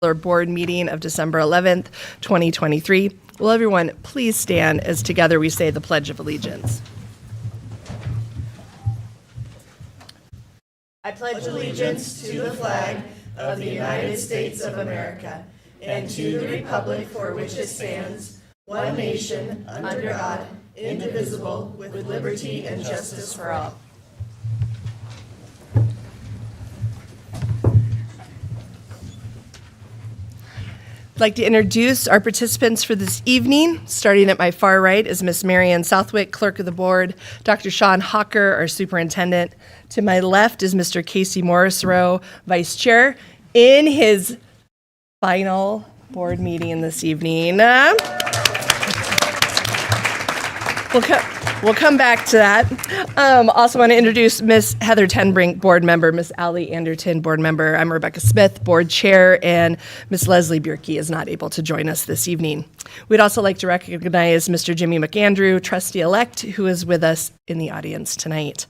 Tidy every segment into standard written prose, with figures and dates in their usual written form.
Board meeting of December 11th, 2023. Will everyone please stand as together we say the Pledge of Allegiance. I pledge allegiance to the flag of the United States of America and to the republic for which it stands, one nation, under God, indivisible, with liberty and justice for all. I'd like to introduce our participants for this evening. Starting at my far right is Miss Marianne Southwick, Clerk of the Board, Dr. Sean Hawker, our Superintendent. To my left is Mr. Casey Morrisroe, Vice Chair, in his final board meeting this evening. We'll come back to that. Also want to introduce Miss Heather Tenbrink, board member, Miss Allie Anderton, board member. I'm Rebecca Smith, board chair, and Miss Leslie Bierke is not able to join us this evening. We'd also like to recognize Mr. Jimmy McAndrew, trustee-elect, who is with us in the audience tonight.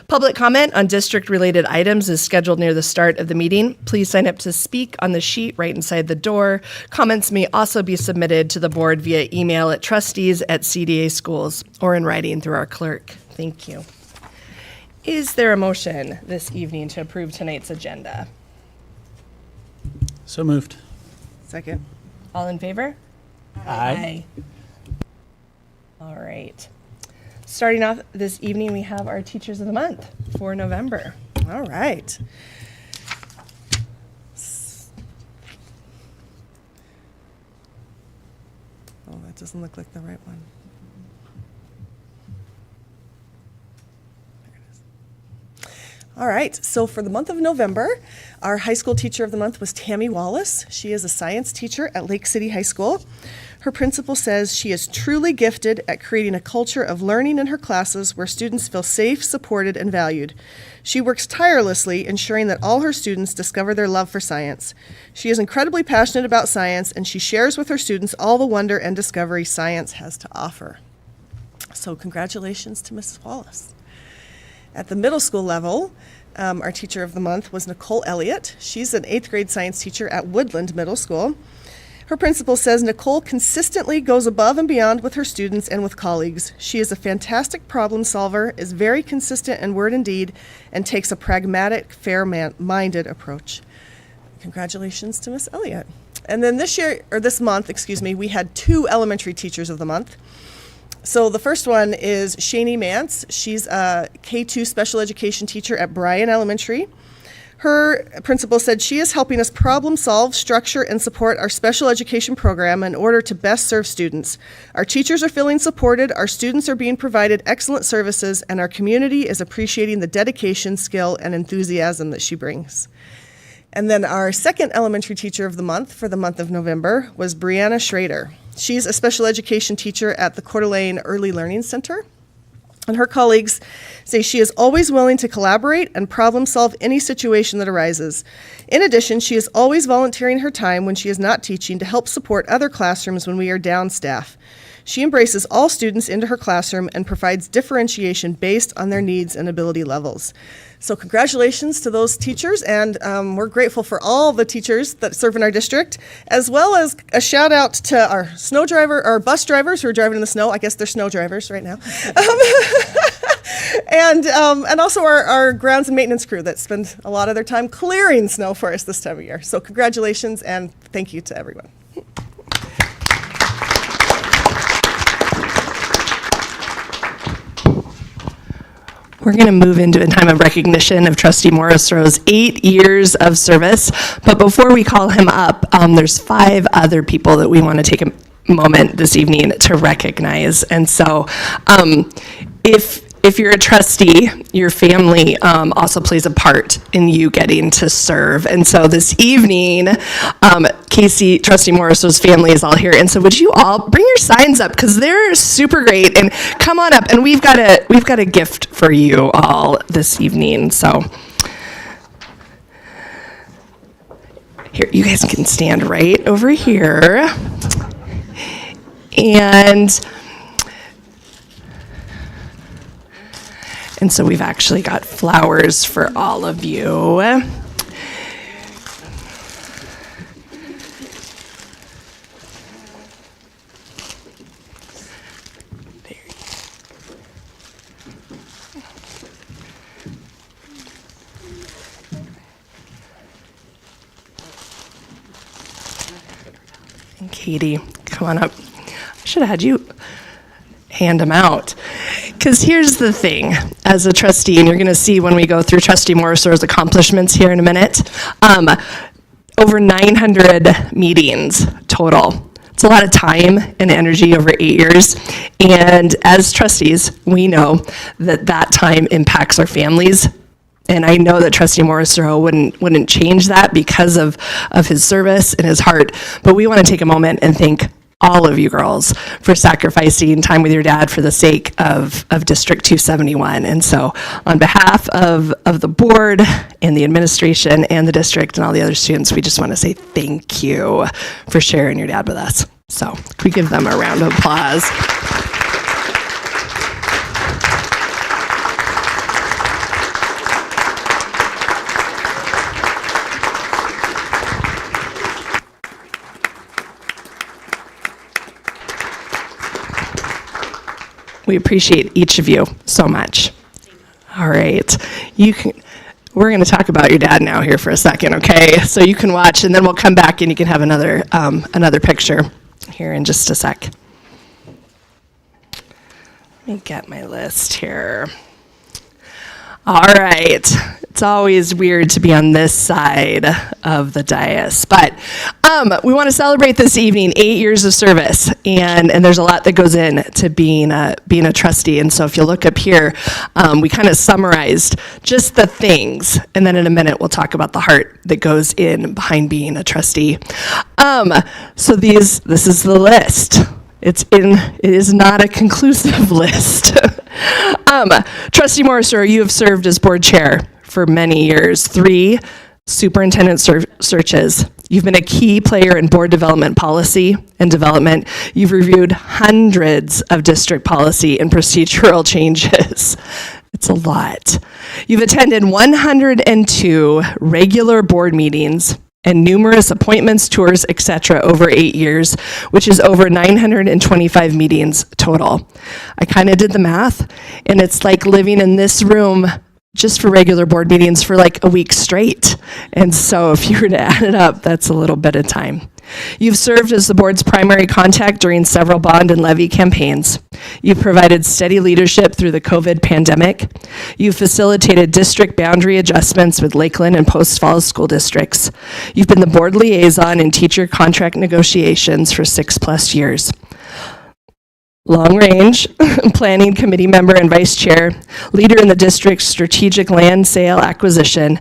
Public comment on district-related items is scheduled near the start of the meeting. Please sign up to speak on the sheet right inside the door. Comments may also be submitted to the board via email at trustees@CDA Schools or in writing through our clerk. Thank you. Is there a motion this evening to approve tonight's agenda? So moved. Second. All in favor? Aye. All right. Starting off this evening, we have our Teachers of the Month for November. All right. Oh, that doesn't look like the right one. There it is. All right, so for the month of November, our high school teacher of the month was Tammy Wallace. She is a science teacher at Lake City High School. Her principal says she is truly gifted at creating a culture of learning in her classes where students feel safe, supported, and valued. She works tirelessly ensuring that all her students discover their love for science. She is incredibly passionate about science, and she shares with her students all the wonder and discovery science has to offer. So congratulations to Mrs. Wallace. At the middle school level, our teacher of the month was Nicole Elliott. She's an 8th grade science teacher at Woodland Middle School. Her principal says Nicole consistently goes above and beyond with her students and with colleagues. She is a fantastic problem solver, is very consistent in word and deed, and takes a pragmatic, fair-minded approach. Congratulations to Miss Elliott. And then this month, we had 2 elementary teachers of the month. So the first one is Shani Mance. She's a K-2 special education teacher at Bryan Elementary. Her principal said she is helping us problem solve, structure, and support our special education program in order to best serve students. Our teachers are feeling supported, our students are being provided excellent services, and our community is appreciating the dedication, skill, and enthusiasm that she brings. And then our second elementary teacher of the month for the month of November was Brianna Schrader. She's a special education teacher at the Coeur d'Alene Early Learning Center. And her colleagues say she is always willing to collaborate and problem solve any situation that arises. In addition, she is always volunteering her time when she is not teaching to help support other classrooms when we are down staff. She embraces all students into her classroom and provides differentiation based on their needs and ability levels. So congratulations to those teachers, and we're grateful for all the teachers that serve in our district, as well as a shout out to our bus drivers who are driving in the snow. I guess they're snow drivers right now. And also our grounds and maintenance crew that spend a lot of their time clearing snow for us this time of year. So congratulations and thank you to everyone. We're going to move into a time of recognition of Trustee Morrisroe's 8 years of service. But before we call him up, there's 5 other people that we want to take a moment this evening to recognize. And so if you're a trustee, your family also plays a part in you getting to serve. And so this evening, Trustee Morrisroe's family is all here. And so would you all bring your signs up, because they're super great, and come on up. And we've got a gift for you all this evening. So here, you guys can stand right over here. And so we've actually got flowers for all of you. And Katie, come on up. I should have had you hand them out. Because here's the thing, as a trustee, and you're going to see when we go through Trustee Morrisoro's accomplishments here in a minute, over 900 meetings total. It's a lot of time and energy over 8 years. And as trustees, we know that that time impacts our families. And I know that Trustee Morrisoro wouldn't change that because of his service and his heart. But we want to take a moment and thank all of you girls for sacrificing time with your dad for the sake of District 271. And so on behalf of the board and the administration and the district and all the other students, we just want to say thank you for sharing your dad with us. So can we give them a round of applause? We appreciate each of you so much. All right. We're going to talk about your dad now here for a second, okay? So you can watch, and then we'll come back and you can have another picture here in just a sec. Let me get my list here. All right. It's always weird to be on this side of the dais, but we want to celebrate this evening 8 years of service, and there's a lot that goes into being a trustee. And so if you look up here, we kind of summarized just the things, and then in a minute we'll talk about the heart that goes in behind being a trustee. So this is the list. It is not a conclusive list. Trustee Morrisoro, you have served as board chair for many years, 3 superintendent searches. You've been a key player in board development policy and development. You've reviewed hundreds of district policy and procedural changes. It's a lot. You've attended 102 regular board meetings and numerous appointments, tours, etc. over 8 years, which is over 925 meetings total. I kind of did the math, and it's like living in this room just for regular board meetings for like a week straight. And so if you were to add it up, that's a little bit of time. You've served as the board's primary contact during several bond and levy campaigns. You've provided steady leadership through the COVID pandemic. You've facilitated district boundary adjustments with Lakeland and Post Falls school districts. You've been the board liaison in teacher contract negotiations for 6+ years. Long range planning committee member and vice chair, leader in the district's strategic land sale acquisition.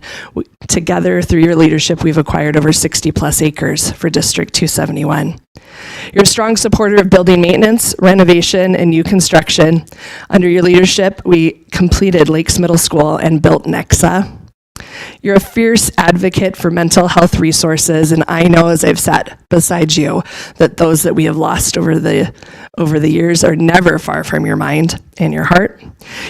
Together, through your leadership, we've acquired over 60+ acres for District 271. You're a strong supporter of building maintenance, renovation, and new construction. Under your leadership, we completed Lakes Middle School and built Nexa. You're a fierce advocate for mental health resources, and I know as I've sat beside you that those that we have lost over the years are never far from your mind and your heart.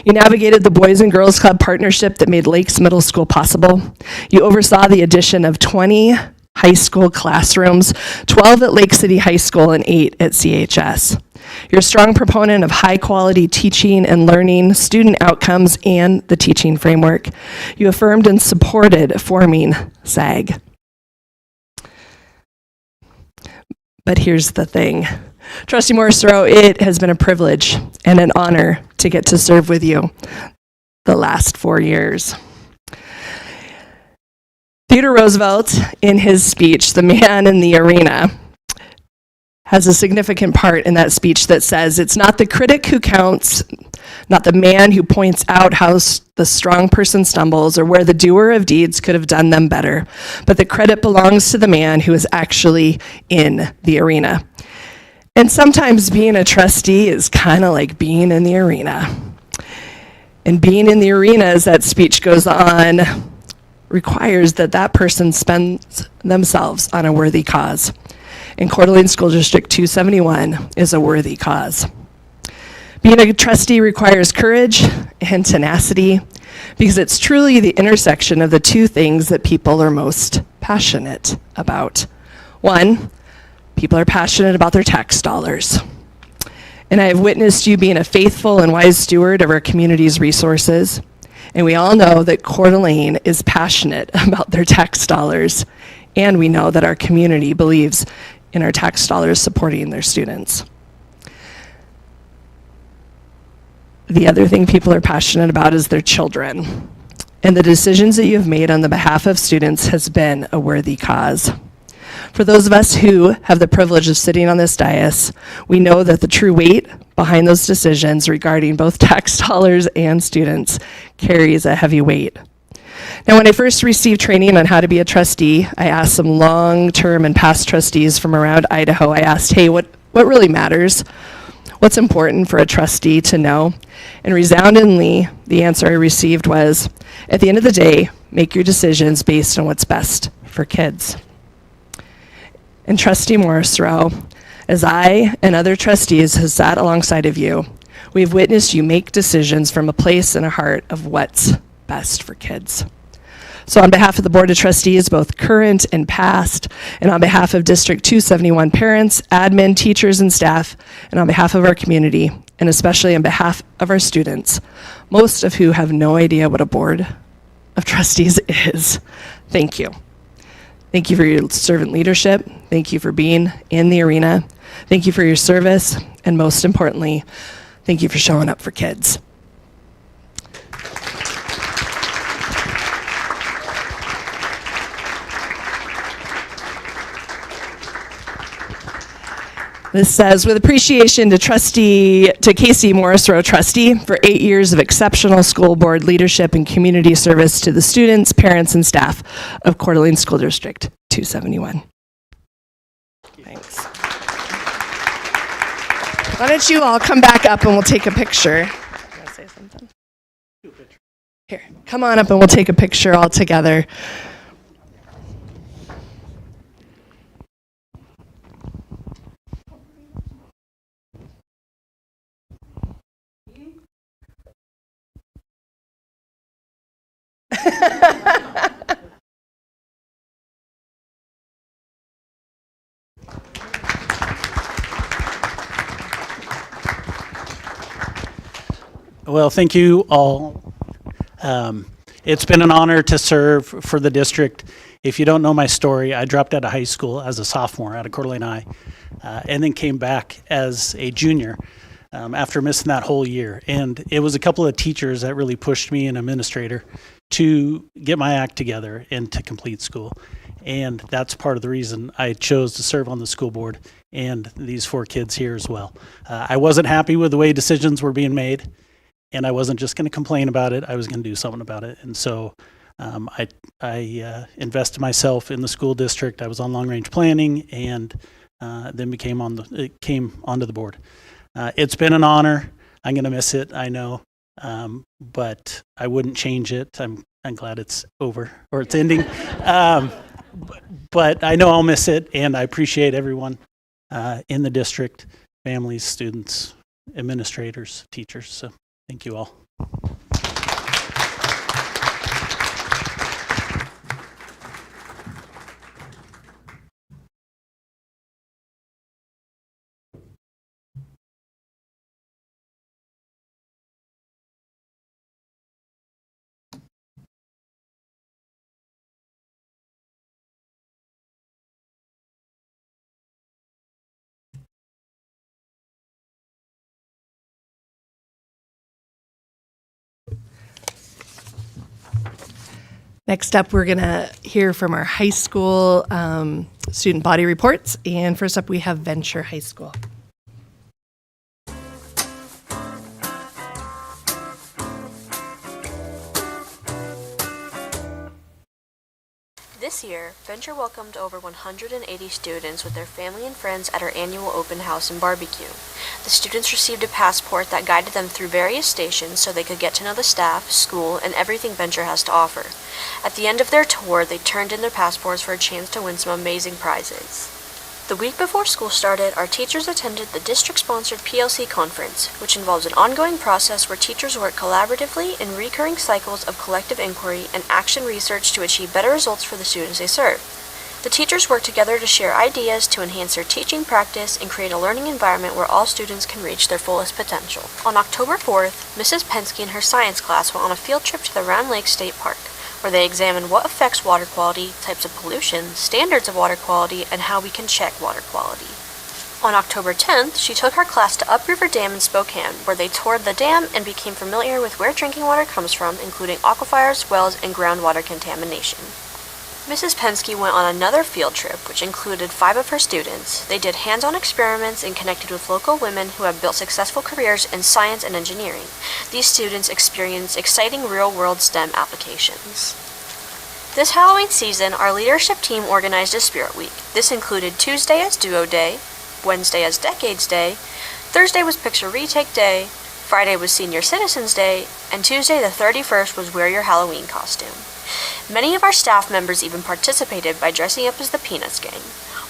You navigated the Boys and Girls Club partnership that made Lakes Middle School possible. You oversaw the addition of 20 high school classrooms, 12 at Lake City High School and 8 at CHS. You're a strong proponent of high-quality teaching and learning, student outcomes, and the teaching framework. You affirmed and supported forming SAG. But here's the thing. Trustee Morrisoro, it has been a privilege and an honor to get to serve with you the last 4 years. Theodore Roosevelt, in his speech, The Man in the Arena, has a significant part in that speech that says, it's not the critic who counts, not the man who points out how the strong person stumbles or where the doer of deeds could have done them better, but the credit belongs to the man who is actually in the arena. And sometimes being a trustee is kind of like being in the arena. And being in the arena, as that speech goes on, requires that person spends themselves on a worthy cause. And Coeur d'Alene School District 271 is a worthy cause. Being a trustee requires courage and tenacity because it's truly the intersection of the two things that people are most passionate about. One, people are passionate about their tax dollars. And I have witnessed you being a faithful and wise steward of our community's resources. And we all know that Coeur d'Alene is passionate about their tax dollars. And we know that our community believes in our tax dollars supporting their students. The other thing people are passionate about is their children. And the decisions that you have made on the behalf of students has been a worthy cause. For those of us who have the privilege of sitting on this dais, we know that the true weight behind those decisions regarding both tax dollars and students carries a heavy weight. Now, when I first received training on how to be a trustee, I asked some long-term and past trustees from around Idaho, I asked, hey, what really matters? What's important for a trustee to know? And resoundingly, the answer I received was, at the end of the day, make your decisions based on what's best for kids. And Trustee Morrisroe, as I and other trustees have sat alongside of you, we've witnessed you make decisions from a place and a heart of what's best for kids. So on behalf of the Board of Trustees, both current and past, and on behalf of District 271 parents, admin, teachers, and staff, and on behalf of our community, and especially on behalf of our students, most of who have no idea what a Board of Trustees is, thank you. Thank you for your servant leadership. Thank you for being in the arena. Thank you for your service. And most importantly, thank you for showing up for kids. This says, with appreciation to Casey Morrisroe, trustee, for 8 years of exceptional school board leadership and community service to the students, parents, and staff of Coeur d'Alene School District 271. Thanks. Why don't you all come back up and we'll take a picture. You want to say something? Here, come on up and we'll take a picture all together. Well, thank you all. It's been an honor to serve for the district. If you don't know my story, I dropped out of high school as a sophomore out of Coeur d'Alene High, and then came back as a junior after missing that whole year. And it was a couple of teachers that really pushed me, an administrator, to get my act together and to complete school. And that's part of the reason I chose to serve on the school board and these 4 kids here as well. I wasn't happy with the way decisions were being made, and I wasn't just going to complain about it. I was going to do something about it. And so I invested myself in the school district. I was on long-range planning, and then came onto the board. It's been an honor. I'm going to miss it, I know, but I wouldn't change it. I'm glad it's over, or it's ending. But I know I'll miss it, and I appreciate everyone in the district, families, students, administrators, teachers. So thank you all. Next up, we're going to hear from our high school student body reports. And first up, we have Venture High School. This year, Venture welcomed over 180 students with their family and friends at our annual open house and barbecue. The students received a passport that guided them through various stations so they could get to know the staff, school, and everything Venture has to offer. At the end of their tour, they turned in their passports for a chance to win some amazing prizes. The week before school started, our teachers attended the district-sponsored PLC conference, which involves an ongoing process where teachers work collaboratively in recurring cycles of collective inquiry and action research to achieve better results for the students they serve. The teachers work together to share ideas to enhance their teaching practice and create a learning environment where all students can reach their fullest potential. On October 4th, Mrs. Penske and her science class went on a field trip to the Round Lake State Park. where they examine what affects water quality, types of pollution, standards of water quality, and how we can check water quality. On October 10th, she took her class to Upriver Dam in Spokane, where they toured the dam and became familiar with where drinking water comes from, including aquifers, wells, and groundwater contamination. Mrs. Penske went on another field trip, which included 5 of her students. They did hands-on experiments and connected with local women who have built successful careers in science and engineering. These students experienced exciting real-world STEM applications. This Halloween season, our leadership team organized a Spirit Week. This included Tuesday as Duo Day, Wednesday as Decades Day, Thursday was Picture Retake Day, Friday was Senior Citizens Day, and Tuesday the 31st was Wear Your Halloween Costume. Many of our staff members even participated by dressing up as the Peanuts Gang.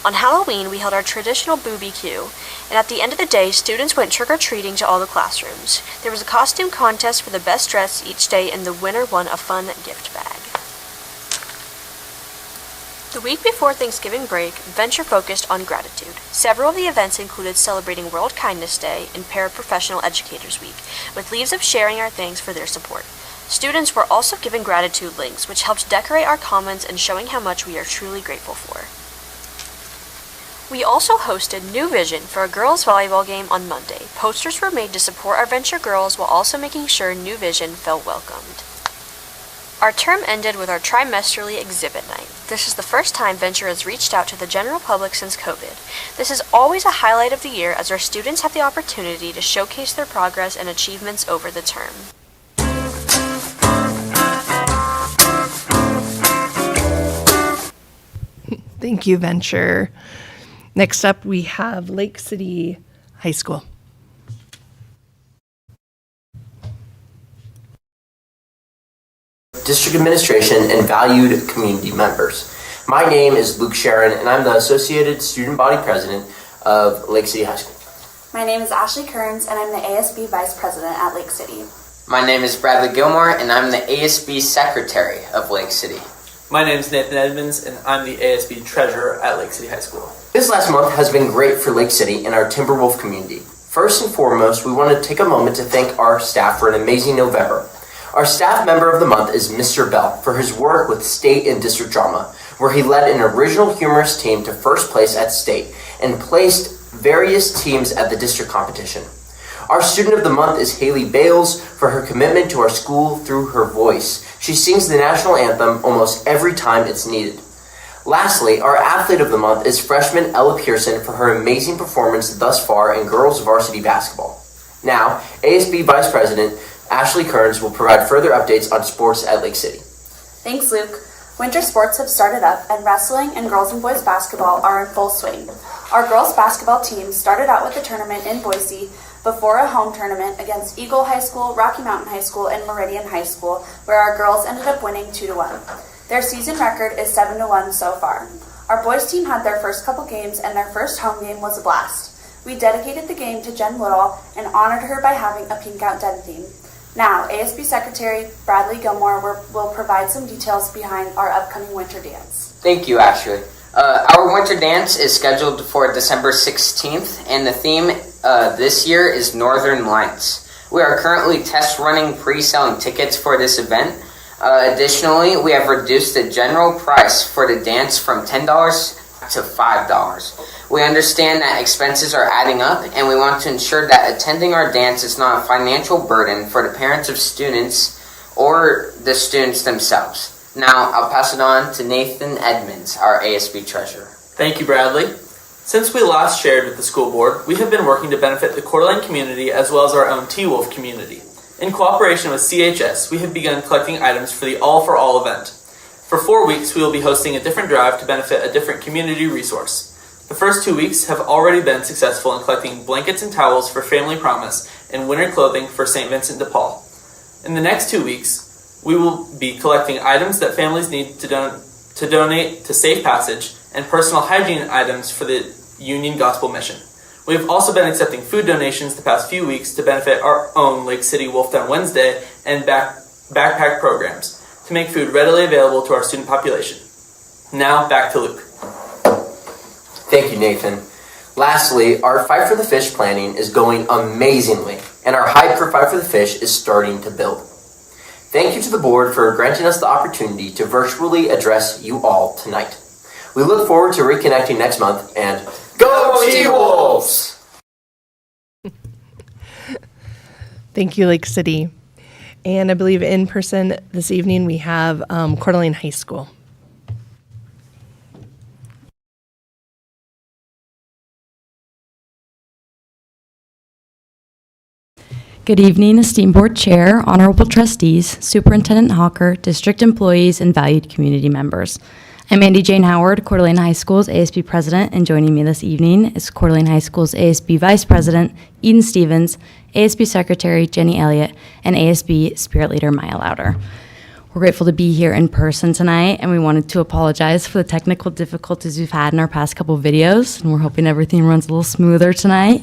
On Halloween, we held our traditional BBQ, and at the end of the day, students went trick-or-treating to all the classrooms. There was a costume contest for the best dress each day, and the winner won a fun gift bag. The week before Thanksgiving break, Venture focused on gratitude. Several of the events included celebrating World Kindness Day and Paraprofessional Educators Week, with leaves of sharing our thanks for their support. Students were also given gratitude links, which helped decorate our commons and showing how much we are truly grateful for. We also hosted New Vision for a girls' volleyball game on Monday. Posters were made to support our Venture girls while also making sure New Vision felt welcomed. Our term ended with our trimesterly exhibit night. This is the first time Venture has reached out to the general public since COVID. This is always a highlight of the year as our students have the opportunity to showcase their progress and achievements over the term. Thank you, Venture. Next up, we have Lake City High School. District Administration, and valued community members. My name is Luke Sharon, and I'm the Associated Student Body President of Lake City High School. My name is Ashley Kearns, and I'm the ASB Vice President at Lake City. My name is Bradley Gilmore, and I'm the ASB Secretary of Lake City. My name is Nathan Edmonds, and I'm the ASB Treasurer at Lake City High School. This last month has been great for Lake City and our Timberwolf community. First and foremost, we want to take a moment to thank our staff for an amazing November. Our staff member of the month is Mr. Bell for his work with state and district drama, where he led an original humorous team to first place at state and placed various teams at the district competition. Our student of the month is Haley Bales for her commitment to our school through her voice. She sings the national anthem almost every time it's needed. Lastly, our athlete of the month is freshman Ella Pearson for her amazing performance thus far in girls varsity basketball. Now, ASB Vice President Ashley Kearns will provide further updates on sports at Lake City. Thanks, Luke. Winter sports have started up, and wrestling and girls and boys basketball are in full swing. Our girls basketball team started out with a tournament in Boise before a home tournament against Eagle High School, Rocky Mountain High School, and Meridian High School, where our girls ended up winning 2-1. Their season record is 7-1 so far. Our boys team had their first couple games, and their first home game was a blast. We dedicated the game to Jen Little and honored her by having a Pink Out Dead theme. Now, ASB Secretary Bradley Gilmore will provide some details behind our upcoming winter dance. Thank you, Ashley. Our winter dance is scheduled for December 16th, and the theme this year is Northern Lights. We are currently test running pre-selling tickets for this event. Additionally, we have reduced the general price for the dance from $10 to $5. We understand that expenses are adding up, and we want to ensure that attending our dance is not a financial burden for the parents of students or the students themselves. Now, I'll pass it on to Nathan Edmonds, our ASB Treasurer. Thank you, Bradley. Since we last shared with the school board, we have been working to benefit the Coeur d'Alene community as well as our own T-Wolf community. In cooperation with CHS, we have begun collecting items for the All for All event. For 4 weeks, we will be hosting a different drive to benefit a different community resource. The first 2 weeks have already been successful in collecting blankets and towels for Family Promise and winter clothing for St. Vincent de Paul. In the next 2 weeks, we will be collecting items that families need to donate to Safe Passage and personal hygiene items for the Union Gospel Mission. We have also been accepting food donations the past few weeks to benefit our own Lake City Wolf Down Wednesday and backpack programs to make food readily available to our student population. Now, back to Luke. Thank you, Nathan. Lastly, our Fight for the Fish planning is going amazingly, and our hype for Fight for the Fish is starting to build. Thank you to the board for granting us the opportunity to virtually address you all tonight. We look forward to reconnecting next month, and go T-Wolves! Thank you, Lake City. And I believe in person this evening we have Coeur d'Alene High School. Good evening, esteemed board chair, honorable trustees, Superintendent Hawker, district employees, and valued community members. I'm Andy Jane Howard, Coeur d'Alene High School's ASB president, and joining me this evening is Coeur d'Alene High School's ASB vice president, Eden Stevens, ASB secretary, Jenny Elliott, and ASB spirit leader, Maya Louder. We're grateful to be here in person tonight, and we wanted to apologize for the technical difficulties we've had in our past couple of videos, and we're hoping everything runs a little smoother tonight.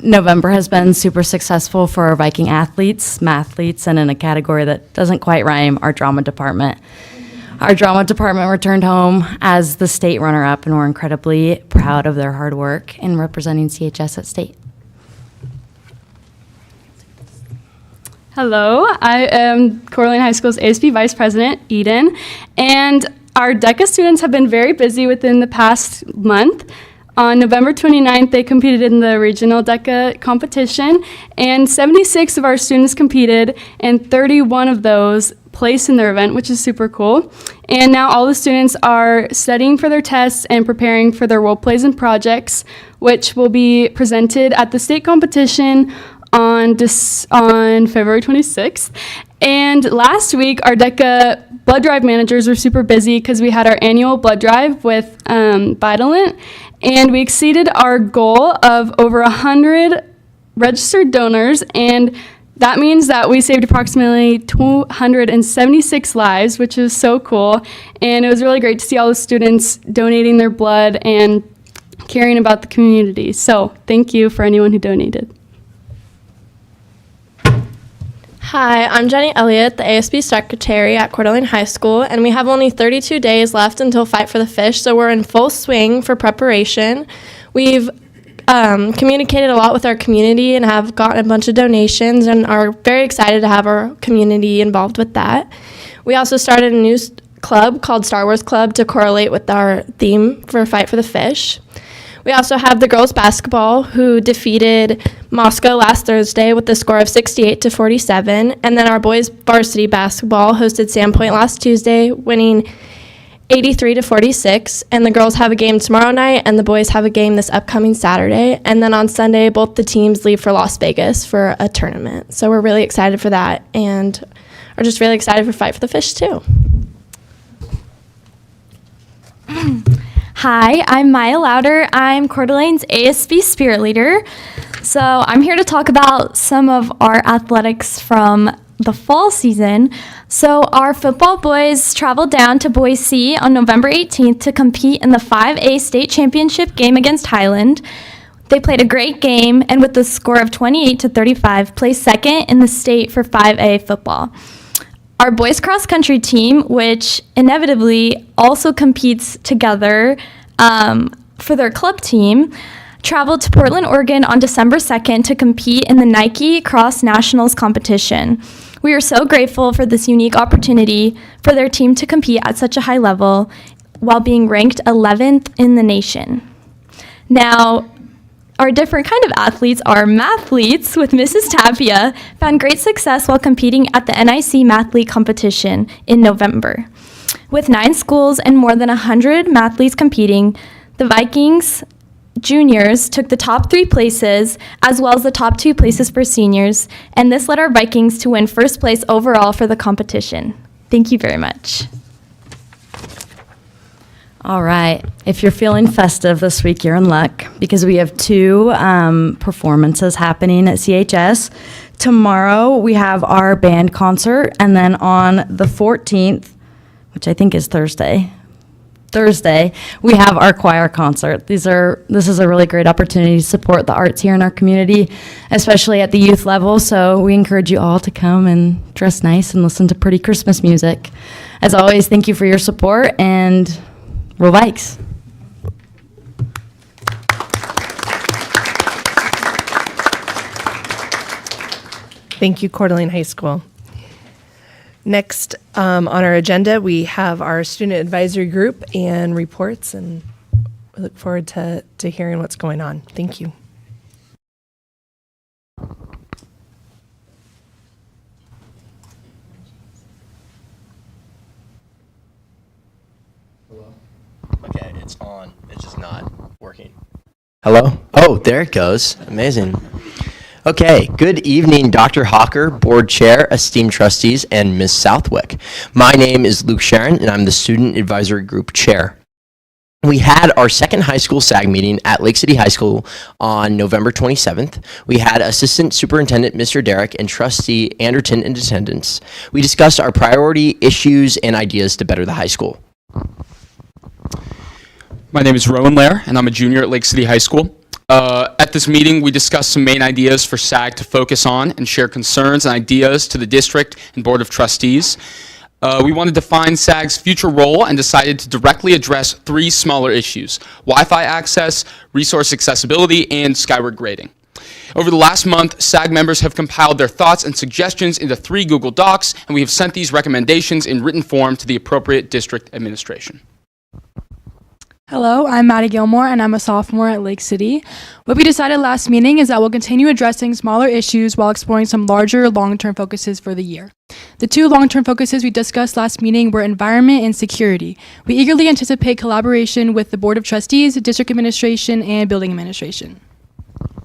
November has been super successful for our Viking athletes, mathletes, and in a category that doesn't quite rhyme, our drama department. Our drama department returned home as the state runner-up, and we're incredibly proud of their hard work in representing CHS at state. Hello, I am Coeur d'Alene High School's ASB Vice President, Eden, and our DECA students have been very busy within the past month. On November 29th, they competed in the regional DECA competition, and 76 of our students competed, and 31 of those placed in their event, which is super cool. And now all the students are studying for their tests and preparing for their role plays and projects, which will be presented at the state competition on February 26th. And last week, our DECA blood drive managers were super busy because we had our annual blood drive with Vitalant, and we exceeded our goal of over 100 registered donors, and that means that we saved approximately 276 lives, which is so cool. And it was really great to see all the students donating their blood and caring about the community. So thank you for anyone who donated. Hi, I'm Jenny Elliott, the ASB secretary at Coeur d'Alene High School, and we have only 32 days left until Fight for the Fish, so we're in full swing for preparation. We've communicated a lot with our community and have gotten a bunch of donations and are very excited to have our community involved with that. We also started a new club called Star Wars Club to correlate with our theme for Fight for the Fish. We also have the girls basketball, who defeated Moscow last Thursday with the score of 68-47. And then our boys varsity basketball hosted Sandpoint last Tuesday, winning 83-46. And the girls have a game tomorrow night, and the boys have a game this upcoming Saturday. And then on Sunday, both the teams leave for Las Vegas for a tournament. So we're really excited for that, and are just really excited for Fight for the Fish, too. Hi, I'm Maya Louder. I'm Coeur d'Alene's ASB spirit leader. So I'm here to talk about some of our athletics from the fall season. So our football boys traveled down to Boise on November 18th to compete in the 5A state championship game against Highland. They played a great game, and with the score of 28-35, placed second in the state for 5A football. Our boys cross country team, which inevitably also competes together for their club team, traveled to Portland, Oregon on December 2nd to compete in the Nike Cross Nationals competition. We are so grateful for this unique opportunity for their team to compete at such a high level while being ranked 11th in the nation. Now, our different kind of athletes are mathletes, with Mrs. Tapia found great success while competing at the NIC Math League competition in November. With 9 schools and more than 100 mathletes competing, the Vikings juniors took the top 3 places, as well as the top 2 places for seniors, and this led our Vikings to win first place overall for the competition. Thank you very much. All right. If you're feeling festive this week, you're in luck, because we have 2 performances happening at CHS. Tomorrow, we have our band concert, and then on the 14th, which I think is Thursday, we have our choir concert. This is a really great opportunity to support the arts here in our community, especially at the youth level. So we encourage you all to come and dress nice and listen to pretty Christmas music. As always, thank you for your support, and roll Vikes. Thank you, Coeur d'Alene High School. Next on our agenda, we have our student advisory group and reports, and we look forward to hearing what's going on. Thank you. Okay, it's on. It's just not working. Hello? Oh, there it goes. Amazing. Okay, good evening, Dr. Hawker, Board Chair, esteemed trustees, and Ms. Southwick. My name is Luke Sharon, and I'm the Student Advisory Group Chair. We had our second high school SAG meeting at Lake City High School on November 27th. We had Assistant Superintendent Mr. Derrick and Trustee Anderton in attendance. We discussed our priority issues and ideas to better the high school. My name is Rowan Lair, and I'm a junior at Lake City High School. At this meeting, we discussed some main ideas for SAG to focus on and share concerns and ideas to the district and Board of Trustees. We wanted to define SAG's future role and decided to directly address 3 smaller issues: Wi-Fi access, resource accessibility, and skyward grading. Over the last month, SAG members have compiled their thoughts and suggestions into 3 Google Docs, and we have sent these recommendations in written form to the appropriate district administration. Hello, I'm Maddie Gilmore, and I'm a sophomore at Lake City. What we decided last meeting is that we'll continue addressing smaller issues while exploring some larger long-term focuses for the year. The 2 long-term focuses we discussed last meeting were environment and security. We eagerly anticipate collaboration with the Board of Trustees, District Administration, and Building Administration.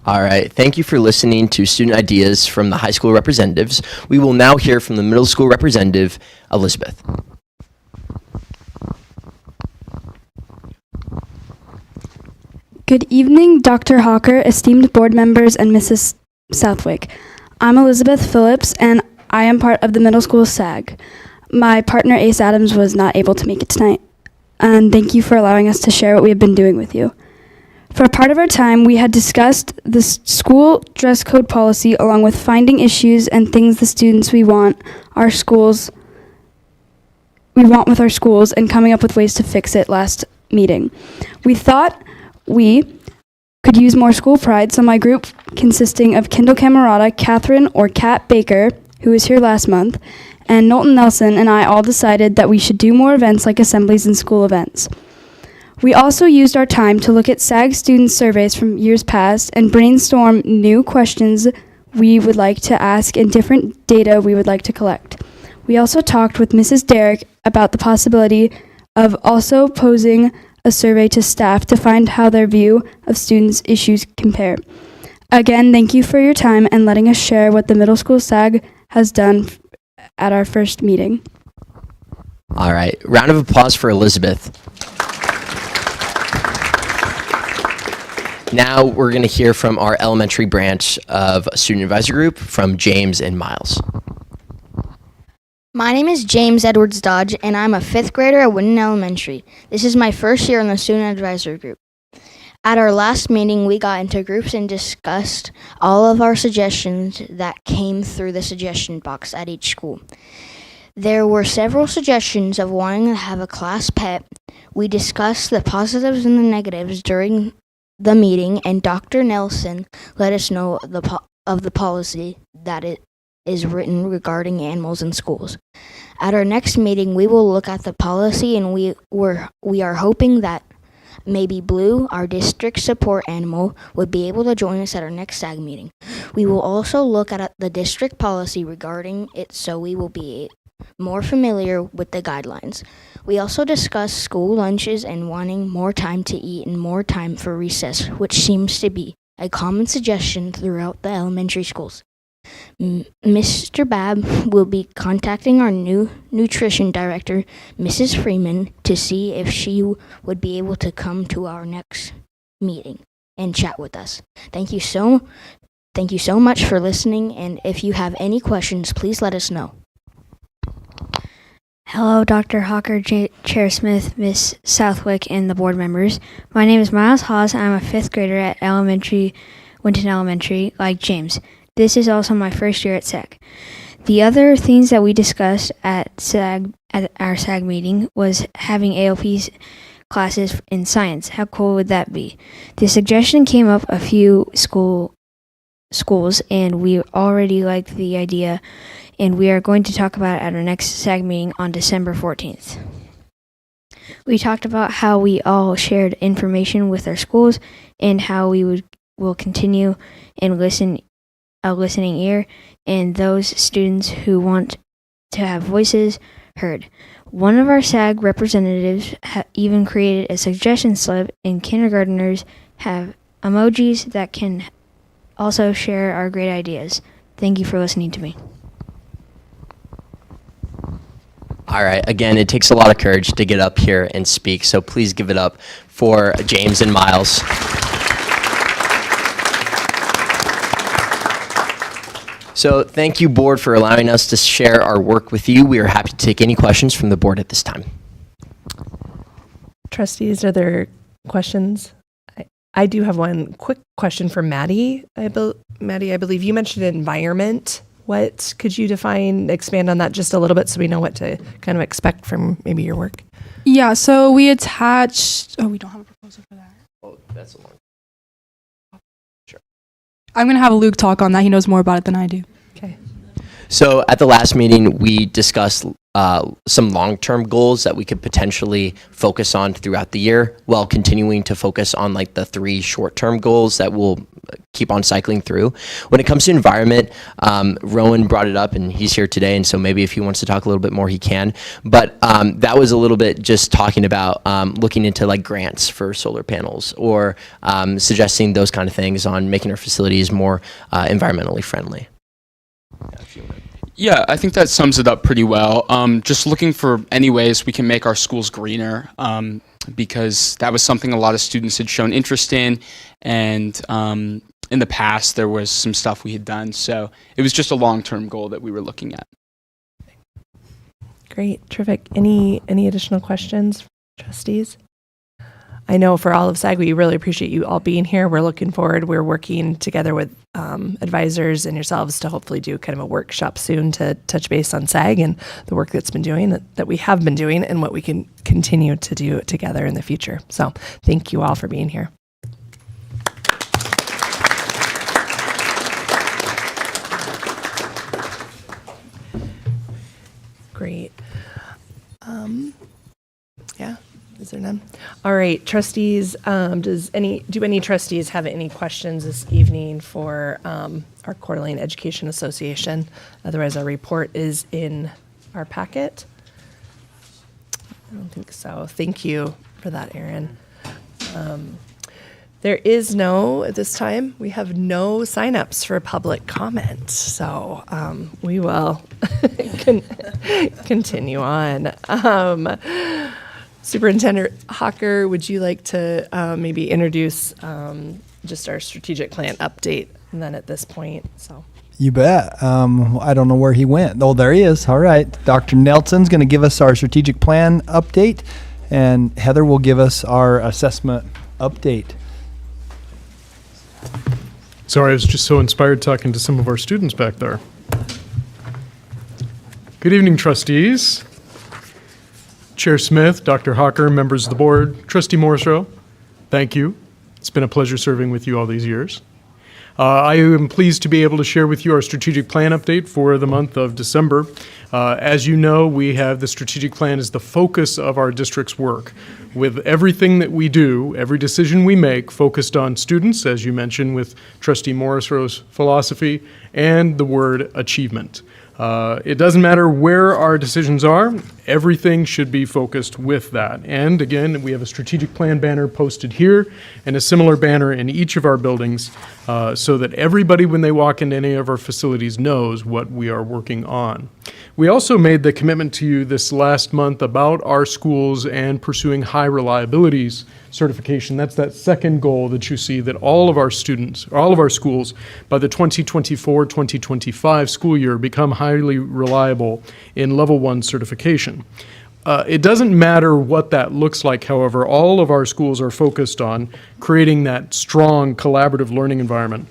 All right, thank you for listening to student ideas from the high school representatives. We will now hear from the middle school representative, Elizabeth. Good evening, Dr. Hawker, esteemed board members, and Mrs. Southwick. I'm Elizabeth Phillips, and I am part of the middle school SAG. My partner, Ace Adams, was not able to make it tonight, and thank you for allowing us to share what we have been doing with you. For part of our time, we had discussed the school dress code policy along with finding issues and things the students we want with our schools and coming up with ways to fix it last meeting. We thought we could use more school pride, so my group, consisting of Kendall Camerata, Catherine or Kat Baker, who was here last month, and Knowlton Nelson and I all decided that we should do more events like assemblies and school events. We also used our time to look at SAG student surveys from years past and brainstorm new questions we would like to ask and different data we would like to collect. We also talked with Mrs. Derrick about the possibility of also posing a survey to staff to find how their view of students' issues compare. Again, thank you for your time and letting us share what the middle school SAG has done at our first meeting. All right, round of applause for Elizabeth. Now we're going to hear from our elementary branch of Student Advisory Group from James and Miles. My name is James Edwards Dodge, and I'm a 5th grader at Wooden Elementary. This is my first year in the Student Advisory Group. At our last meeting, we got into groups and discussed all of our suggestions that came through the suggestion box at each school. There were several suggestions of wanting to have a class pet. We discussed the positives and the negatives during the meeting, and Dr. Nelson let us know of the policy that it is written regarding animals in schools. At our next meeting, we will look at the policy, and we are hoping that maybe Blue, our district support animal, would be able to join us at our next SAG meeting. We will also look at the district policy regarding it, so we will be more familiar with the guidelines. We also discussed school lunches and wanting more time to eat and more time for recess, which seems to be a common suggestion throughout the elementary schools. Mr. Babb will be contacting our new nutrition director, Mrs. Freeman, to see if she would be able to come to our next meeting and chat with us. Thank you so much for listening, and if you have any questions, please let us know. Hello, Dr. Hawker, Chair Smith, Miss Southwick, and the board members. My name is Miles Hawes, and I'm a 5th grader at Winton Elementary, like James. This is also my first year at SAG. The other things that we discussed at our SAG meeting was having ALP classes in science. How cool would that be? The suggestion came up a few schools, and we already liked the idea, and we are going to talk about it at our next SAG meeting on December 14th. We talked about how we all shared information with our schools and how we will continue and listen a listening ear and those students who want to have voices heard. One of our SAG representatives even created a suggestion slip, and kindergartners have emojis that can also share our great ideas. Thank you for listening to me. All right. Again, it takes a lot of courage to get up here and speak, so please give it up for James and Miles. So thank you, board, for allowing us to share our work with you. We are happy to take any questions from the board at this time. Trustees, are there questions? I do have one quick question for Maddie. Maddie, I believe you mentioned environment. What could you expand on that just a little bit so we know what to kind of expect from maybe your work? Yeah, so we attached, we don't have a proposal for that. Oh, that's a long. Sure. I'm going to have Luke talk on that. He knows more about it than I do. Okay. So at the last meeting, we discussed some long-term goals that we could potentially focus on throughout the year while continuing to focus on like the 3 short-term goals that we'll keep on cycling through. When it comes to environment, Rowan brought it up and he's here today, and so maybe if he wants to talk a little bit more, he can. But that was a little bit just talking about looking into like grants for solar panels or suggesting those kind of things on making our facilities more environmentally friendly. Yeah, I think that sums it up pretty well. Just looking for any ways we can make our schools greener, because that was something a lot of students had shown interest in, and in the past there was some stuff we had done, so it was just a long-term goal that we were looking at. Great, terrific. Any additional questions, trustees? I know for all of SAG, we really appreciate you all being here. We're looking forward. We're working together with advisors and yourselves to hopefully do kind of a workshop soon to touch base on SAG and the work that's been doing, that we have been doing, and what we can continue to do together in the future. So thank you all for being here. Great. Yeah. Is there none? All right, trustees, do any trustees have any questions this evening for our Coeur d'Alene Education Association? Otherwise, our report is in our packet. I don't think so. Thank you for that, Erin. There is at this time, we have no signups for public comment. So we will continue on. Superintendent Hawker, would you like to maybe introduce just our strategic plan update and then at this point? So. You bet. I don't know where he went. Oh, there he is. All right. Dr. Nelson's going to give us our strategic plan update, and Heather will give us our assessment update. Sorry, I was just so inspired talking to some of our students back there. Good evening, trustees. Chair Smith, Dr. Hawker, members of the board, Trustee Morrisroe, thank you. It's been a pleasure serving with you all these years. I am pleased to be able to share with you our strategic plan update for the month of December. As you know, we have the strategic plan as the focus of our district's work. With everything that we do, every decision we make focused on students, as you mentioned with Trustee Morrisroe's philosophy, and the word achievement. It doesn't matter where our decisions are, everything should be focused with that. And again, we have a strategic plan banner posted here and a similar banner in each of our buildings so that everybody, when they walk into any of our facilities, knows what we are working on. We also made the commitment to you this last month about our schools and pursuing high reliabilities certification. That's that second goal that you see, that all of our students, all of our schools, by the 2024-2025 school year become highly reliable in level 1 certification. It doesn't matter what that looks like, however, all of our schools are focused on creating that strong collaborative learning environment.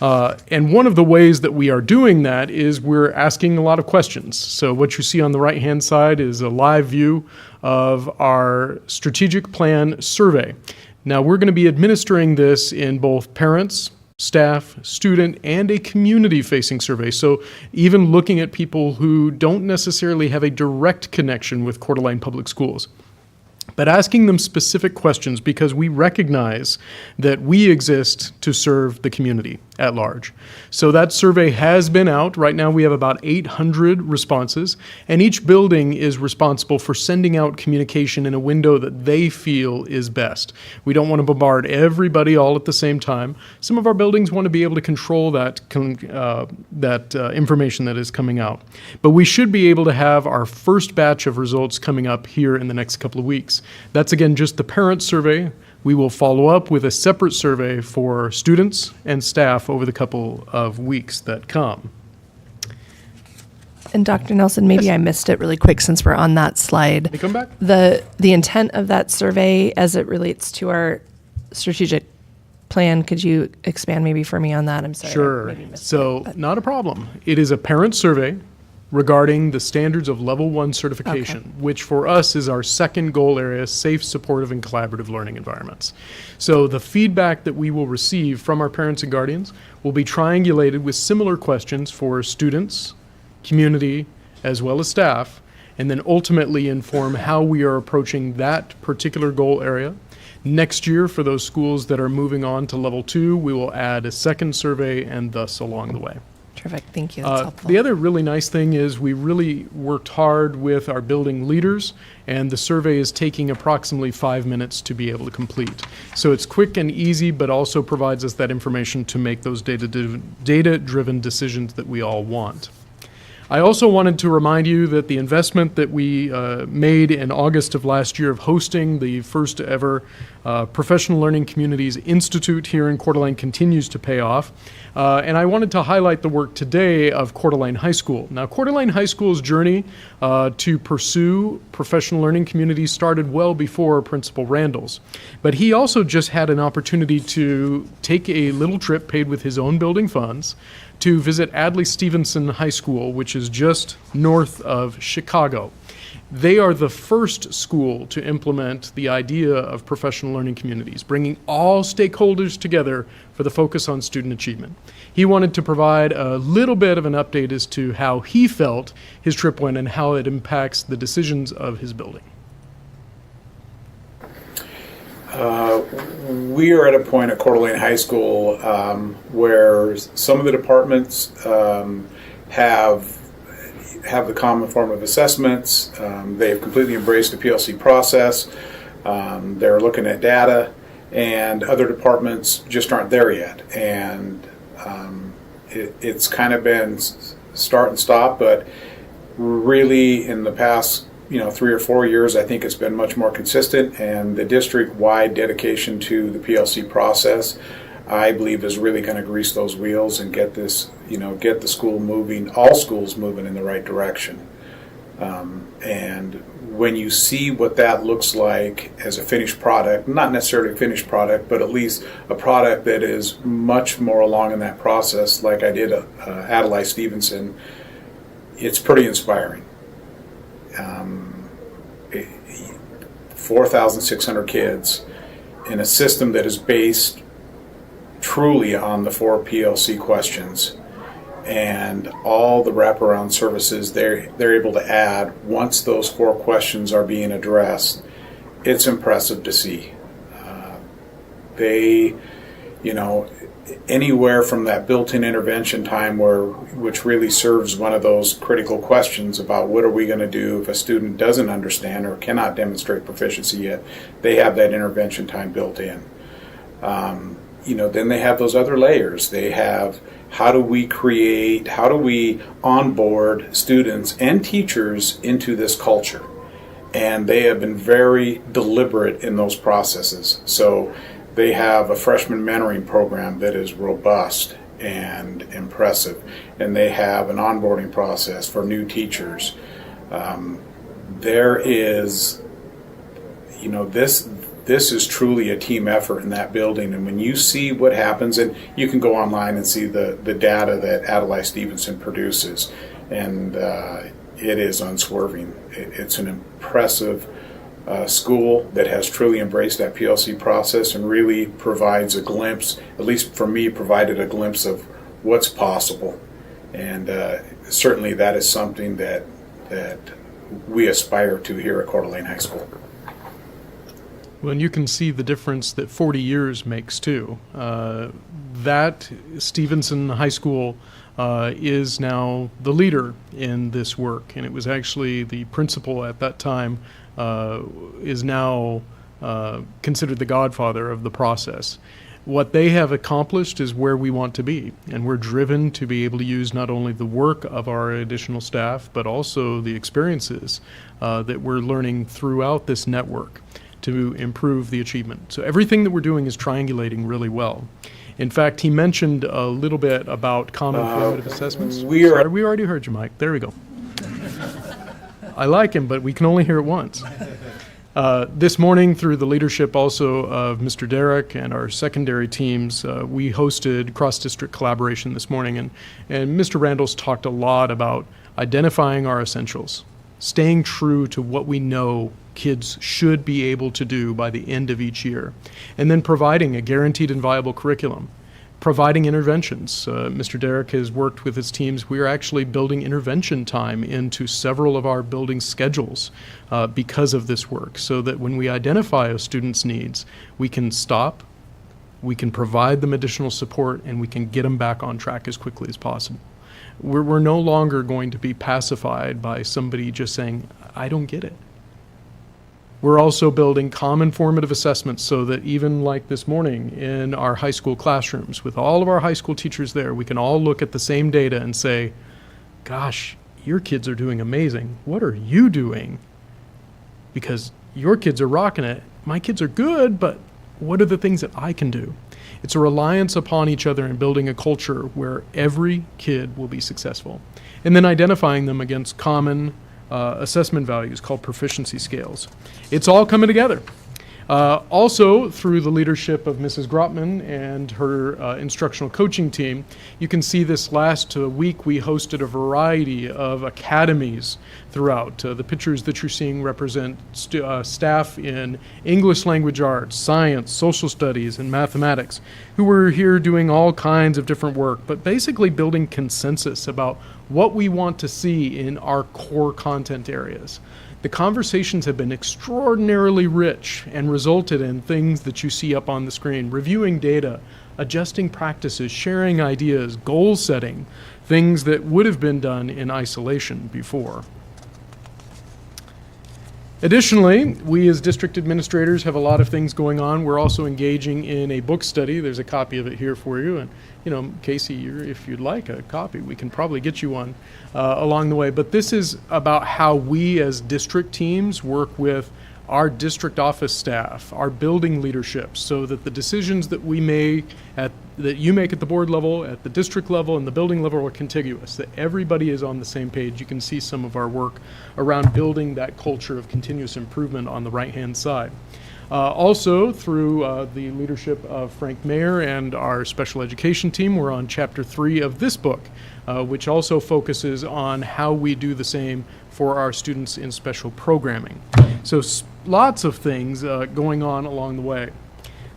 And one of the ways that we are doing that is we're asking a lot of questions. So what you see on the right-hand side is a live view of our strategic plan survey. Now, we're going to be administering this in both parents, staff, student, and a community-facing survey. So even looking at people who don't necessarily have a direct connection with Coeur d'Alene Public Schools, but asking them specific questions because we recognize that we exist to serve the community at large. So that survey has been out. Right now we have about 800 responses, and each building is responsible for sending out communication in a window that they feel is best. We don't want to bombard everybody all at the same time. Some of our buildings want to be able to control that information that is coming out. But we should be able to have our first batch of results coming up here in the next couple of weeks. That's again just the parent survey. We will follow up with a separate survey for students and staff over the couple of weeks that come. And Dr. Nelson, maybe I missed it really quick since we're on that slide. Can you come back? The intent of that survey as it relates to our strategic plan, could you expand maybe for me on that? I'm sorry. Sure. So not a problem. It is a parent survey regarding the standards of Level 1 certification, which for us is our second goal area, safe, supportive, and collaborative learning environments. So the feedback that we will receive from our parents and guardians will be triangulated with similar questions for students, community, as well as staff, and then ultimately inform how we are approaching that particular goal area. Next year, for those schools that are moving on to Level 2, we will add a second survey and thus along the way. Terrific, thank you. That's helpful. The other really nice thing is we really worked hard with our building leaders, and the survey is taking approximately 5 minutes to be able to complete. So it's quick and easy, but also provides us that information to make those data-driven decisions that we all want. I also wanted to remind you that the investment that we made in August of last year of hosting the first ever Professional Learning Communities Institute here in Coeur d'Alene continues to pay off. And I wanted to highlight the work today of Coeur d'Alene High School. Now, Coeur d'Alene High School's journey to pursue professional learning communities started well before Principal Randall's. But he also just had an opportunity to take a little trip paid with his own building funds to visit Adlai Stevenson High School, which is just north of Chicago. They are the first school to implement the idea of professional learning communities, bringing all stakeholders together for the focus on student achievement. He wanted to provide a little bit of an update as to how he felt his trip went and how it impacts the decisions of his building. We are at a point at Coeur d'Alene High School where some of the departments have the common formative assessments. They've completely embraced the PLC process. They're looking at data, and other departments just aren't there yet. And it's kind of been start and stop, but really in the past 3 or 4 years, I think it's been much more consistent, and the district-wide dedication to the PLC process, I believe, is really going to grease those wheels and get this, get the school moving, all schools moving in the right direction. And when you see what that looks like as a finished product, not necessarily a finished product, but at least a product that is much more along in that process, like I did at Adlai Stevenson, it's pretty inspiring. 4,600 kids in a system that is based truly on the 4 PLC questions and all the wraparound services they're able to add once those 4 questions are being addressed. It's impressive to see. They, anywhere from that built-in intervention time which really serves one of those critical questions about what are we going to do if a student doesn't understand or cannot demonstrate proficiency yet, they have that intervention time built in. Then they have those other layers. They have how do we onboard students and teachers into this culture? And they have been very deliberate in those processes. So they have a freshman mentoring program that is robust and impressive, and they have an onboarding process for new teachers. There is, this is truly a team effort in that building, and when you see what happens, and you can go online and see the data that Adlai Stevenson produces, and it is unswerving. It's an impressive school that has truly embraced that PLC process and really provides a glimpse, at least for me, provided a glimpse of what's possible. And certainly that is something that we aspire to here at Coeur d'Alene High School. Well, and you can see the difference that 40 years makes too. That Stevenson High School is now the leader in this work, and it was actually the principal at that time is now considered the godfather of the process. What they have accomplished is where we want to be, and we're driven to be able to use not only the work of our additional staff, but also the experiences that we're learning throughout this network to improve the achievement. So everything that we're doing is triangulating really well. In fact, he mentioned a little bit about common formative assessments. Sorry, we already heard you, Mike. There we go. I like him, but we can only hear it once. This morning, through the leadership also of Mr. Derrick and our secondary teams, we hosted cross-district collaboration this morning, and Mr. Randall's talked a lot about identifying our essentials, staying true to what we know kids should be able to do by the end of each year, and then providing a guaranteed and viable curriculum, providing interventions. Mr. Derrick has worked with his teams. We are actually building intervention time into several of our building schedules because of this work, so that when we identify a student's needs, we can stop, we can provide them additional support, and we can get them back on track as quickly as possible. We're no longer going to be pacified by somebody just saying, I don't get it. We're also building common formative assessments so that even like this morning in our high school classrooms, with all of our high school teachers there, we can all look at the same data and say, gosh, your kids are doing amazing. What are you doing? Because your kids are rocking it. My kids are good, but what are the things that I can do? It's a reliance upon each other and building a culture where every kid will be successful. And then identifying them against common assessment values called proficiency scales. It's all coming together. Also, through the leadership of Mrs. Grotman and her instructional coaching team, you can see this last week we hosted a variety of academies throughout. The pictures that you're seeing represent staff in English language arts, science, social studies, and mathematics, who were here doing all kinds of different work, but basically building consensus about what we want to see in our core content areas. The conversations have been extraordinarily rich and resulted in things that you see up on the screen, reviewing data, adjusting practices, sharing ideas, goal setting, things that would have been done in isolation before. Additionally, we as district administrators have a lot of things going on. We're also engaging in a book study. There's a copy of it here for you. And, you know, Casey, if you'd like a copy, we can probably get you one along the way. But this is about how we as district teams work with our district office staff, our building leadership, so that the decisions that we make that you make at the board level, at the district level, and the building level are contiguous, that everybody is on the same page. You can see some of our work around building that culture of continuous improvement on the right-hand side. Also, through the leadership of Frank Mayer and our special education team, we're on Chapter 3 of this book, which also focuses on how we do the same for our students in special programming. So lots of things going on along the way.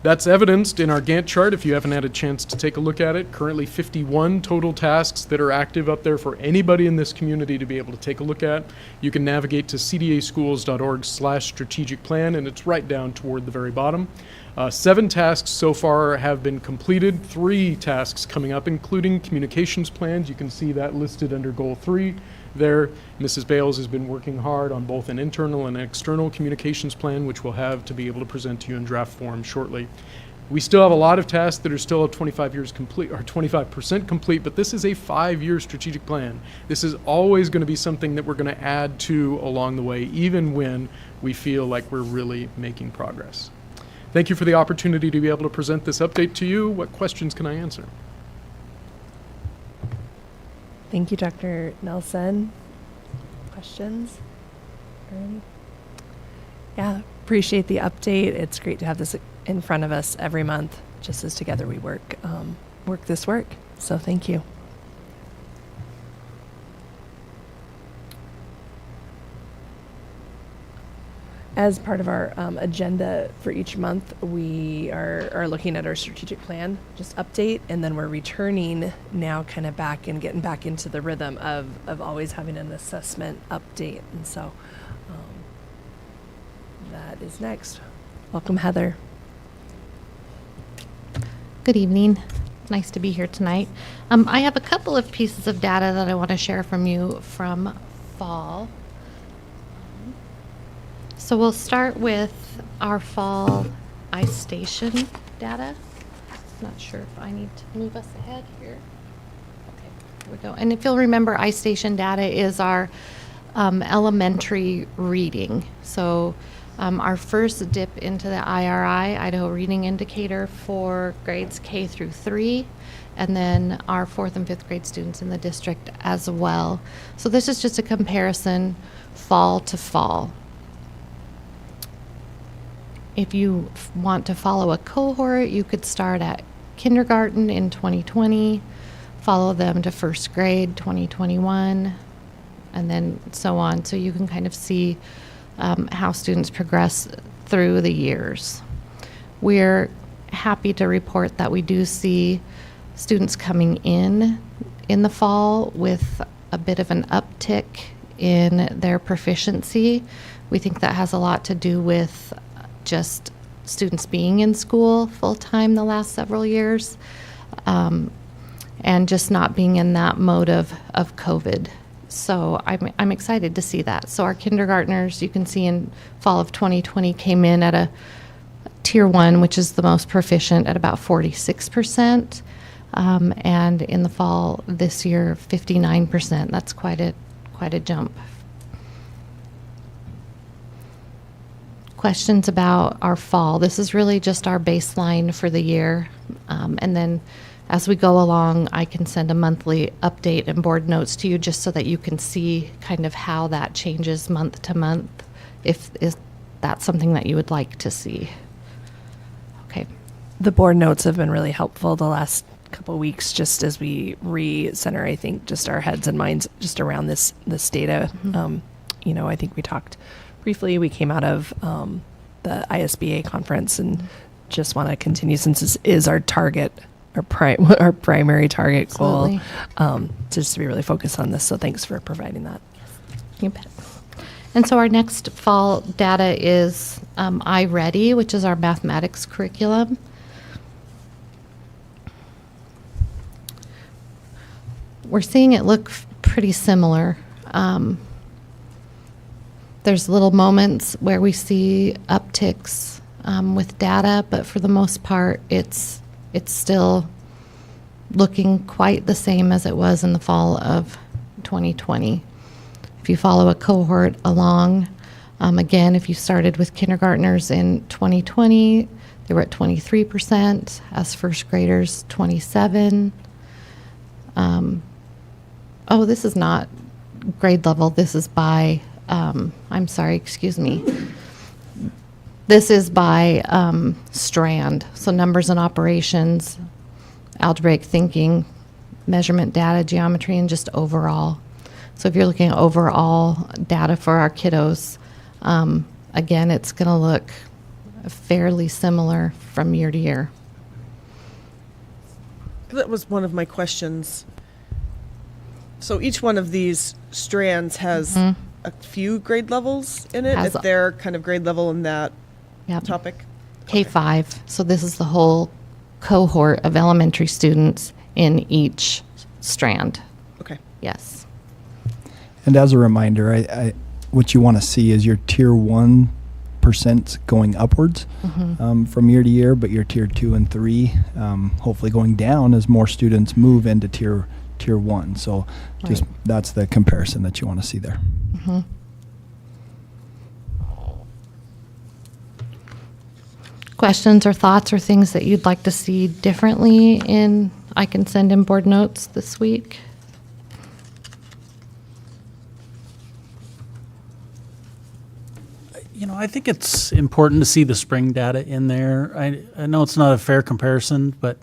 That's evidenced in our Gantt chart if you haven't had a chance to take a look at it. Currently 51 total tasks that are active up there for anybody in this community to be able to take a look at. You can navigate to cdaschools.org/strategic plan, and it's right down toward the very bottom. 7 tasks so far have been completed, 3 tasks coming up, including communications plans. You can see that listed under Goal 3 there. Mrs. Bales has been working hard on both an internal and external communications plan, which we'll have to be able to present to you in draft form shortly. We still have a lot of tasks that are still 25 years complete, or 25% complete, but this is a 5-year strategic plan. This is always going to be something that we're going to add to along the way, even when we feel like we're really making progress. Thank you for the opportunity to be able to present this update to you. What questions can I answer? Thank you, Dr. Nelson. Questions? Yeah, appreciate the update. It's great to have this in front of us every month, just as together we work this work. So thank you. As part of our agenda for each month, we are looking at our strategic plan, just update, and then we're returning now kind of back and getting back into the rhythm of always having an assessment update. And so that is next. Welcome, Heather. Good evening. Nice to be here tonight. I have a couple of pieces of data that I want to share from you from fall. So we'll start with our fall ice station data. Not sure if I need to move us ahead here. Okay, here we go. And if you'll remember, ice station data is our elementary reading. So our first dip into the IRI, Idaho Reading Indicator, for grades K through 3, and then our 4th and 5th grade students in the district as well. So this is just a comparison fall to fall. If you want to follow a cohort, you could start at kindergarten in 2020, follow them to 1st grade 2021, and then so on. So you can kind of see how students progress through the years. We're happy to report that we do see students coming in the fall with a bit of an uptick in their proficiency. We think that has a lot to do with just students being in school full-time the last several years, and just not being in that mode of COVID. So I'm excited to see that. So our kindergartners, you can see in fall of 2020, came in at a tier 1, which is the most proficient, at about 46%. And in the fall this year, 59%. That's quite a jump. Questions about our fall. This is really just our baseline for the year. And then as we go along, I can send a monthly update and board notes to you just so that you can see kind of how that changes month to month, if that's something that you would like to see. Okay. The board notes have been really helpful the last couple of weeks, just as we recenter, I think, just our heads and minds just around this data. Mm-hmm. I think we talked briefly. We came out of the ISBA conference and just want to continue, since this is our target, our primary target goal, just to be really focused on this. So thanks for providing that. You bet. And so our next fall data is iReady, which is our mathematics curriculum. We're seeing it look pretty similar. There's little moments where we see upticks with data, but for the most part, it's still looking quite the same as it was in the fall of 2020. If you follow a cohort along, again, if you started with kindergartners in 2020, they were at 23%, as 1st graders, 27%. Oh, this is not grade level. This is by, I'm sorry, excuse me. This is by strand. So numbers and operations, algebraic thinking, measurement data, geometry, and just overall. So if you're looking at overall data for our kiddos, again, it's going to look fairly similar from year to year. That was one of my questions. So each one of these strands has a few grade levels in it, if they're kind of grade level in that topic? K-5. So this is the whole cohort of elementary students in each strand. Okay. Yes. And as a reminder, I what you want to see is your tier 1% going upwards from year to year, but your tier 2 and 3 hopefully going down as more students move into tier 1. So just that's the comparison that you want to see there. Mm-hmm. Questions or thoughts or things that you'd like to see differently in, I can send in board notes this week. I think it's important to see the spring data in there. I know it's not a fair comparison, but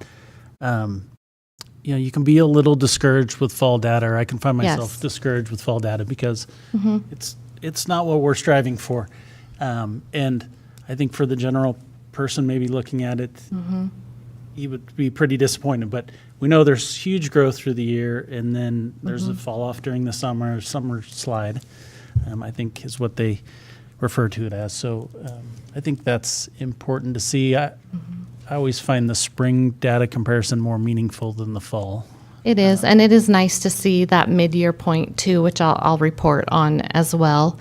you can be a little discouraged with fall data, or I can find myself discouraged with fall data because it's not what we're striving for. And I think for the general person maybe looking at it, you would be pretty disappointed. But we know there's huge growth through the year, and then there's a fall off during the summer slide, I think is what they refer to it as. So I think that's important to see. I always find the spring data comparison more meaningful than the fall. It is, and it is nice to see that mid-year point too, which I'll report on as well.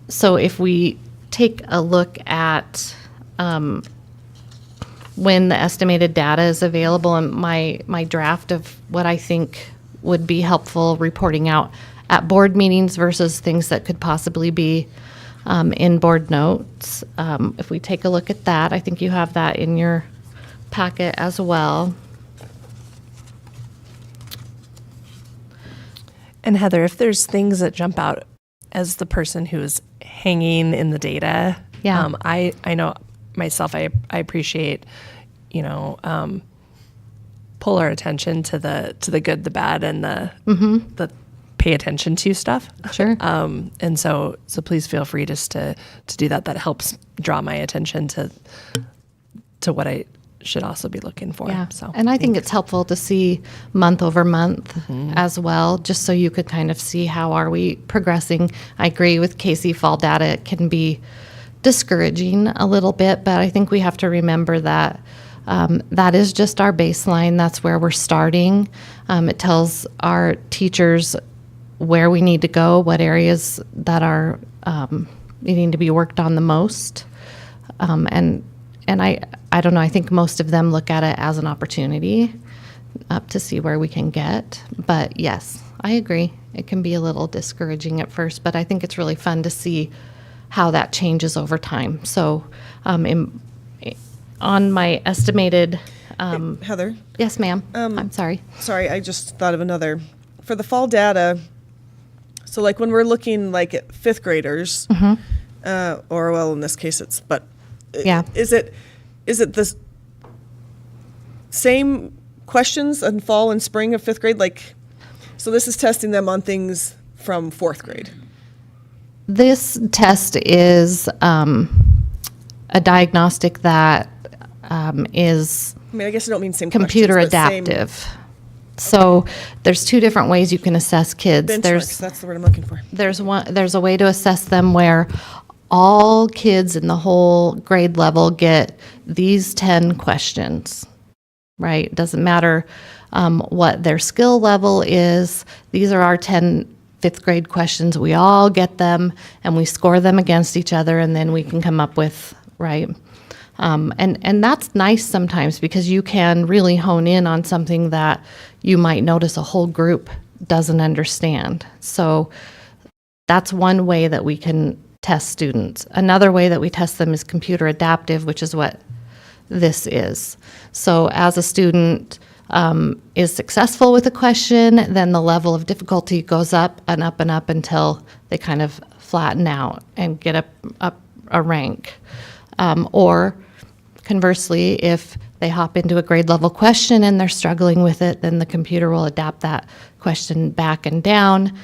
So if we take a look at when the estimated data is available, and my draft of what I think would be helpful reporting out at board meetings versus things that could possibly be in board notes. If we take a look at that, I think you have that in your packet as well. And Heather, if there's things that jump out as the person who is hanging in the data, I know myself, I appreciate, pull our attention to the good, the bad, and the pay attention to stuff. Sure. And so please feel free just to do that. That helps draw my attention to what I should also be looking for. Yeah. So, and I think it's helpful to see month over month as well, just so you could kind of see how are we progressing. I agree with Casey, fall data it can be discouraging a little bit, but I think we have to remember that that is just our baseline. That's where we're starting. It tells our teachers where we need to go, what areas that are needing to be worked on the most. And I don't know, I think most of them look at it as an opportunity to see where we can get. But yes, I agree. It can be a little discouraging at first, but I think it's really fun to see how that changes over time. So on my estimated... Heather? Yes, ma'am. I'm sorry. Sorry, I just thought of another. For the fall data, so like when we're looking like at fifth graders, or well, in this case it's, but yeah. Is it the same questions in fall and spring of fifth grade? Like, so this is testing them on things from fourth grade. This test is a diagnostic that is I mean, I guess I don't mean same computer questions, but adaptive. So there's two different ways you can assess kids. Benchmarks, that's the word I'm looking for. There's a way to assess them where all kids in the whole grade level get these 10 questions, right? It doesn't matter what their skill level is. These are our 10 fifth grade questions. We all get them and we score them against each other, and then we can come up with, right? And that's nice sometimes because you can really hone in on something that you might notice a whole group doesn't understand. So that's one way that we can test students. Another way that we test them is computer adaptive, which is what this is. So as a student is successful with a question, then the level of difficulty goes up and up and up until they kind of flatten out and get up a rank. Or conversely, if they hop into a grade level question and they're struggling with it, then the computer will adapt that question back and down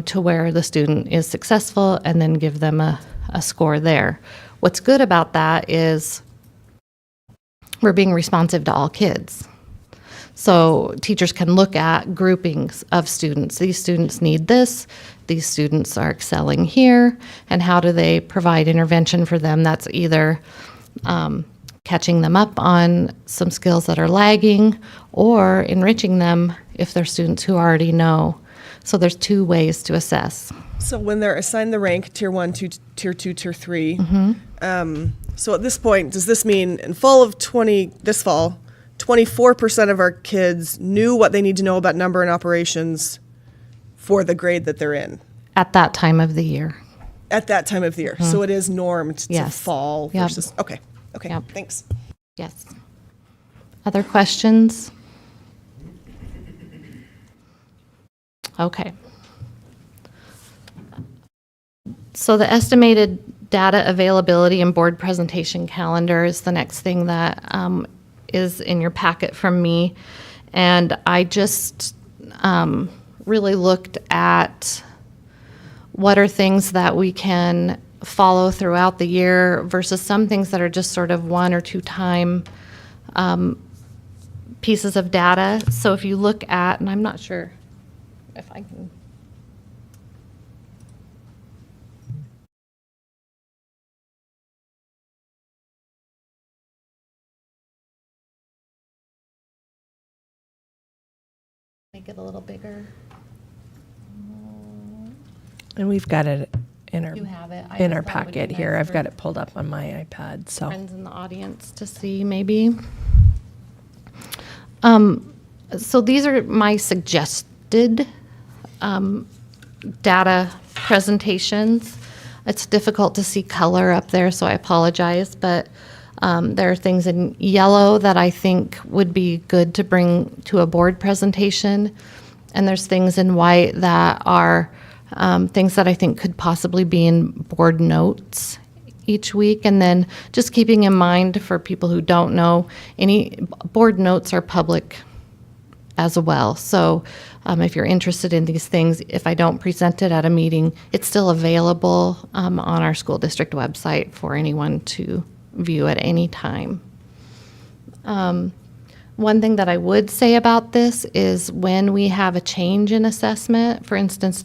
to where the student is successful and then give them a score there. What's good about that is we're being responsive to all kids. So teachers can look at groupings of students. These students need this, these students are excelling here, and how do they provide intervention for them that's either catching them up on some skills that are lagging or enriching them if they're students who already know. So there's two ways to assess. So when they're assigned the rank, tier 1, tier 2, tier 3, so at this point, does this mean in this fall, 24% of our kids knew what they need to know about number and operations for the grade that they're in? At that time of the year. At that time of the year. So it is normed to fall versus, okay, Yep. thanks. Yes. Other questions? Okay. So the estimated data availability and board presentation calendar is the next thing that is in your packet from me. And I just really looked at what are things that we can follow throughout the year versus some things that are just sort of 1 or 2 time pieces of data. So if you look at, and I'm not sure if I can. Make it a little bigger. And we've got it in our You have it. I in just our thought it would be packet nice here. I've for got it pulled up on my iPad. So friends in the audience to see maybe. So these are my suggested data presentations. It's difficult to see color up there, so I apologize, but there are things in yellow that I think would be good to bring to a board presentation, and there's things in white that are things that I think could possibly be in board notes each week. And then just keeping in mind for people who don't know, any board notes are public as well. So if you're interested in these things, if I don't present it at a meeting, it's still available on our school district website for anyone to view at any time. One thing that I would say about this is when we have a change in assessment, for instance,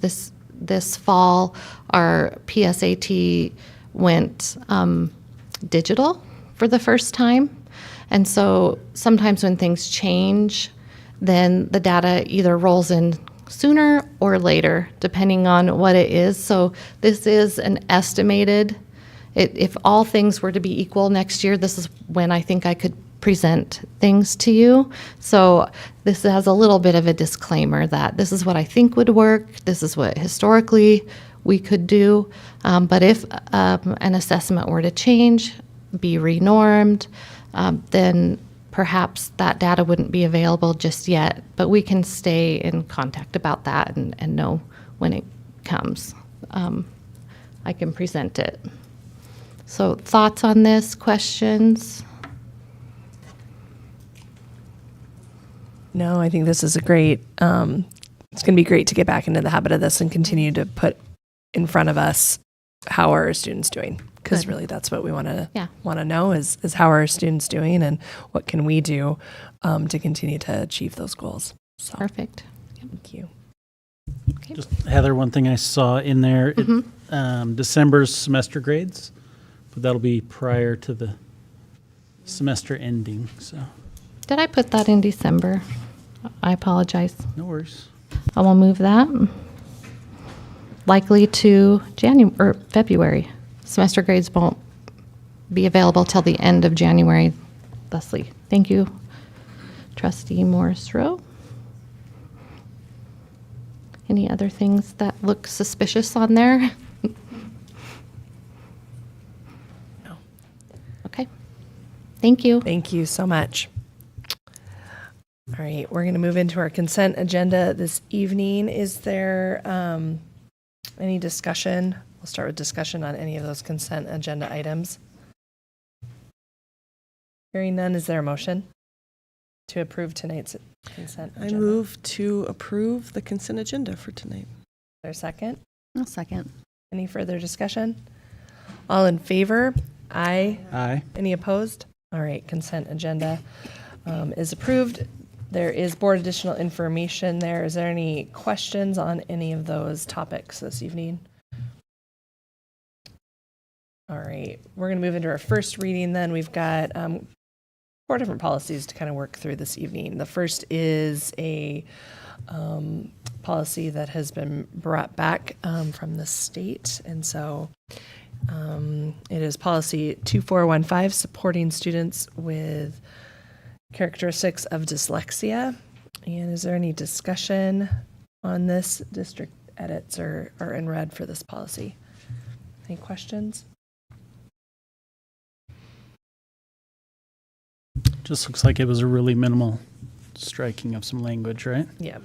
this fall, our PSAT went digital for the first time. And so sometimes when things change, then the data either rolls in sooner or later, depending on what it is. So this is an estimated, if all things were to be equal next year, this is when I think I could present things to you. So this has a little bit of a disclaimer that this is what I think would work. This is what historically we could do. But if an assessment were to change, be renormed, then perhaps that data wouldn't be available just yet. But we can stay in contact about that and know when it comes. I can present it. So thoughts on this, questions? no, I think this is a great. It's going to be great to get back into the habit of this and continue to put in front of us how are our students doing, because really that's what we want to know is how are our students doing and what can we do to continue to achieve those goals. So, perfect. Thank you. Okay. Just Heather, one thing I saw in there, December's semester grades, but that'll be prior to the semester ending. So Did I put that in December? I apologize. no worries. I will move that. Likely to January or February. Semester grades won't be available till the end of January. Leslie, thank you. Trustee Morris-Rowe. Any other things that look suspicious on there? No. Okay. Thank you. Thank you so much. All right, we're going to move into our consent agenda this evening. Is there any discussion? We'll start with discussion on any of those consent agenda items. Hearing none, is there a motion to approve tonight's consent agenda? I move to approve the consent agenda for tonight. Is there a second? I'll second. Any further discussion? All in favor? Aye. Aye. Any opposed? All right, consent agenda is approved. There is board additional information there. Is there any questions on any of those topics this evening? All right, we're going to move into our first reading then. We've got 4 different policies to kind of work through this evening. The first is a policy that has been brought back from the state. And so it is policy 2415, supporting students with characteristics of dyslexia. And is there any discussion on this? District edits are in red for this policy. Any questions? Just looks like it was a really minimal striking of some language, right? Yeah.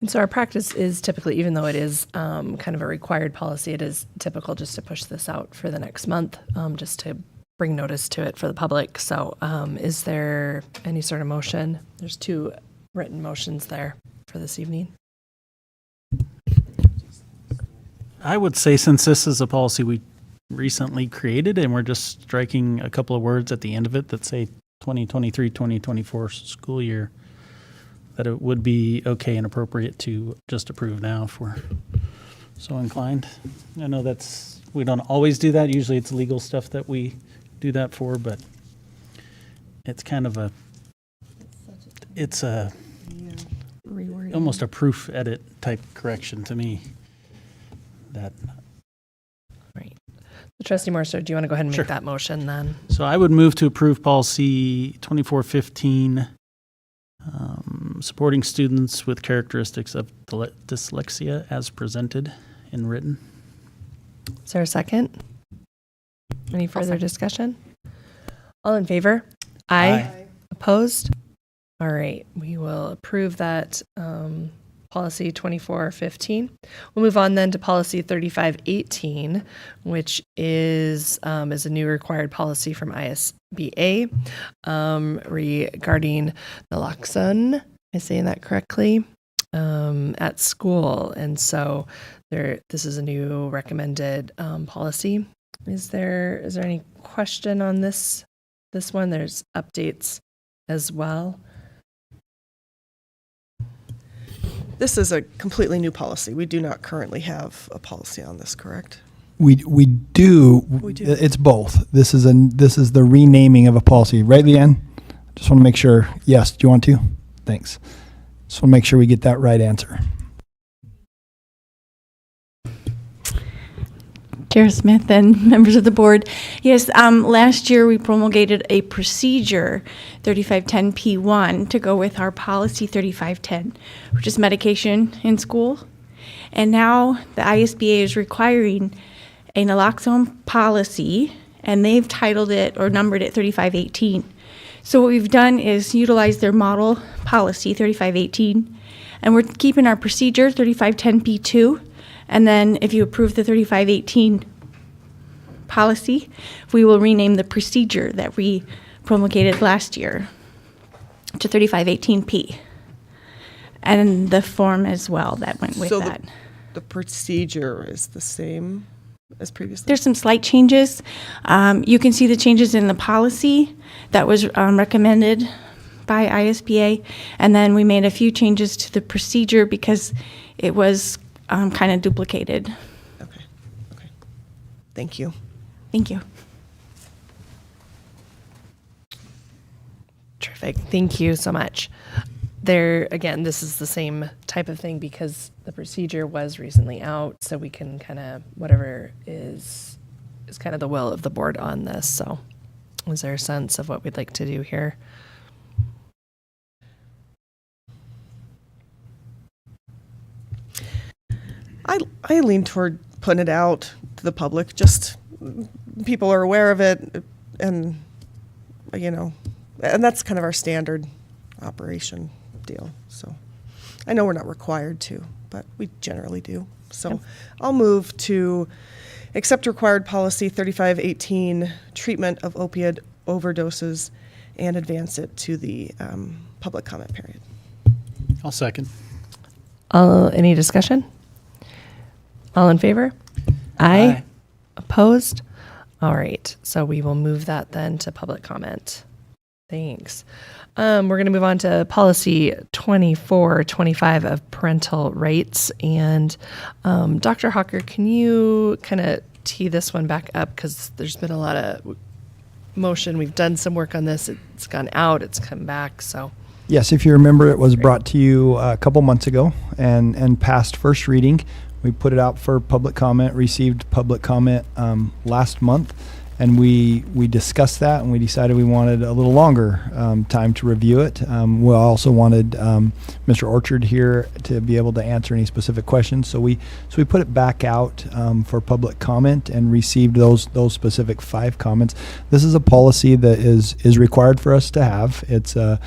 And so our practice is typically, even though it is kind of a required policy, it is typical just to push this out for the next month, just to bring notice to it for the public. So is there any sort of motion? There's 2 written motions there for this evening. I would say since this is a policy we recently created and we're just striking a couple of words at the end of it that say 2023-2024 school year, that it would be okay and appropriate to just approve now if we're so inclined. I know we don't always do that. Usually it's legal stuff that we do that for, but it's kind of almost a proof edit type correction to me. That. Right. Trustee Morse, do you want to go ahead and Sure. make that motion then? So I would move to approve policy 2415, supporting students with characteristics of dyslexia as presented and written. Is there a second? Any further discussion? All in favor? Aye. Opposed? All right, we will approve that policy 2415. We'll move on then to policy 3518, which is a new required policy from ISBA regarding naloxone. Am I saying that correctly? At school. And so this is a new recommended policy. Is there any question on this one? There's updates as well. This is a completely new policy. We do not currently have a policy on this, correct? We do. We do. It's both. This is the renaming of a policy, right, Leanne? Just want to make sure. Yes. Do you want to? Thanks. Just want to make sure we get that right answer. Chair Smith and members of the board. Yes, last year we promulgated a procedure, 3510P1, to go with our policy 3510, which is medication in school. And now the ISBA is requiring a naloxone policy, and they've titled it or numbered it 3518. So what we've done is utilize their model policy 3518, and we're keeping our procedure 3510P2. And then if you approve the 3518 policy, we will rename the procedure that we promulgated last year to 3518P. And the form as well that went with that. The procedure is the same as previously? There's some slight changes. You can see the changes in the policy that was recommended by ISBA. And then we made a few changes to the procedure because it was kind of duplicated. Okay. Thank you. Thank you. Terrific. Thank you so much. Again, this is the same type of thing because the procedure was recently out, so we can kind of, whatever is kind of the will of the board on this. So is there a sense of what we'd like to do here? I lean toward putting it out to the public. Just people are aware of it, and and that's kind of our standard operation deal. So I know we're not required to, but we generally do. So yep. I'll move to accept required policy 3518, treatment of opioid overdoses, and advance it to the public comment period. I'll second. Any discussion? All in favor? Aye. Opposed? All right. So we will move that then to public comment. Thanks. We're going to move on to policy 2425 of parental rights. And Dr. Hawker, can you kind of tee this one back up? Because there's been a lot of motion. We've done some work on this. It's gone out. It's come back. So. Yes, if you remember, it was brought to you a couple months ago and passed first reading. We put it out for public comment, received public comment last month, and we discussed that, and we decided we wanted a little longer time to review it. We also wanted Mr. Orchard here to be able to answer any specific questions, so we put it back out for public comment and received those specific 5 comments. This is a policy that is required for us to have. It's a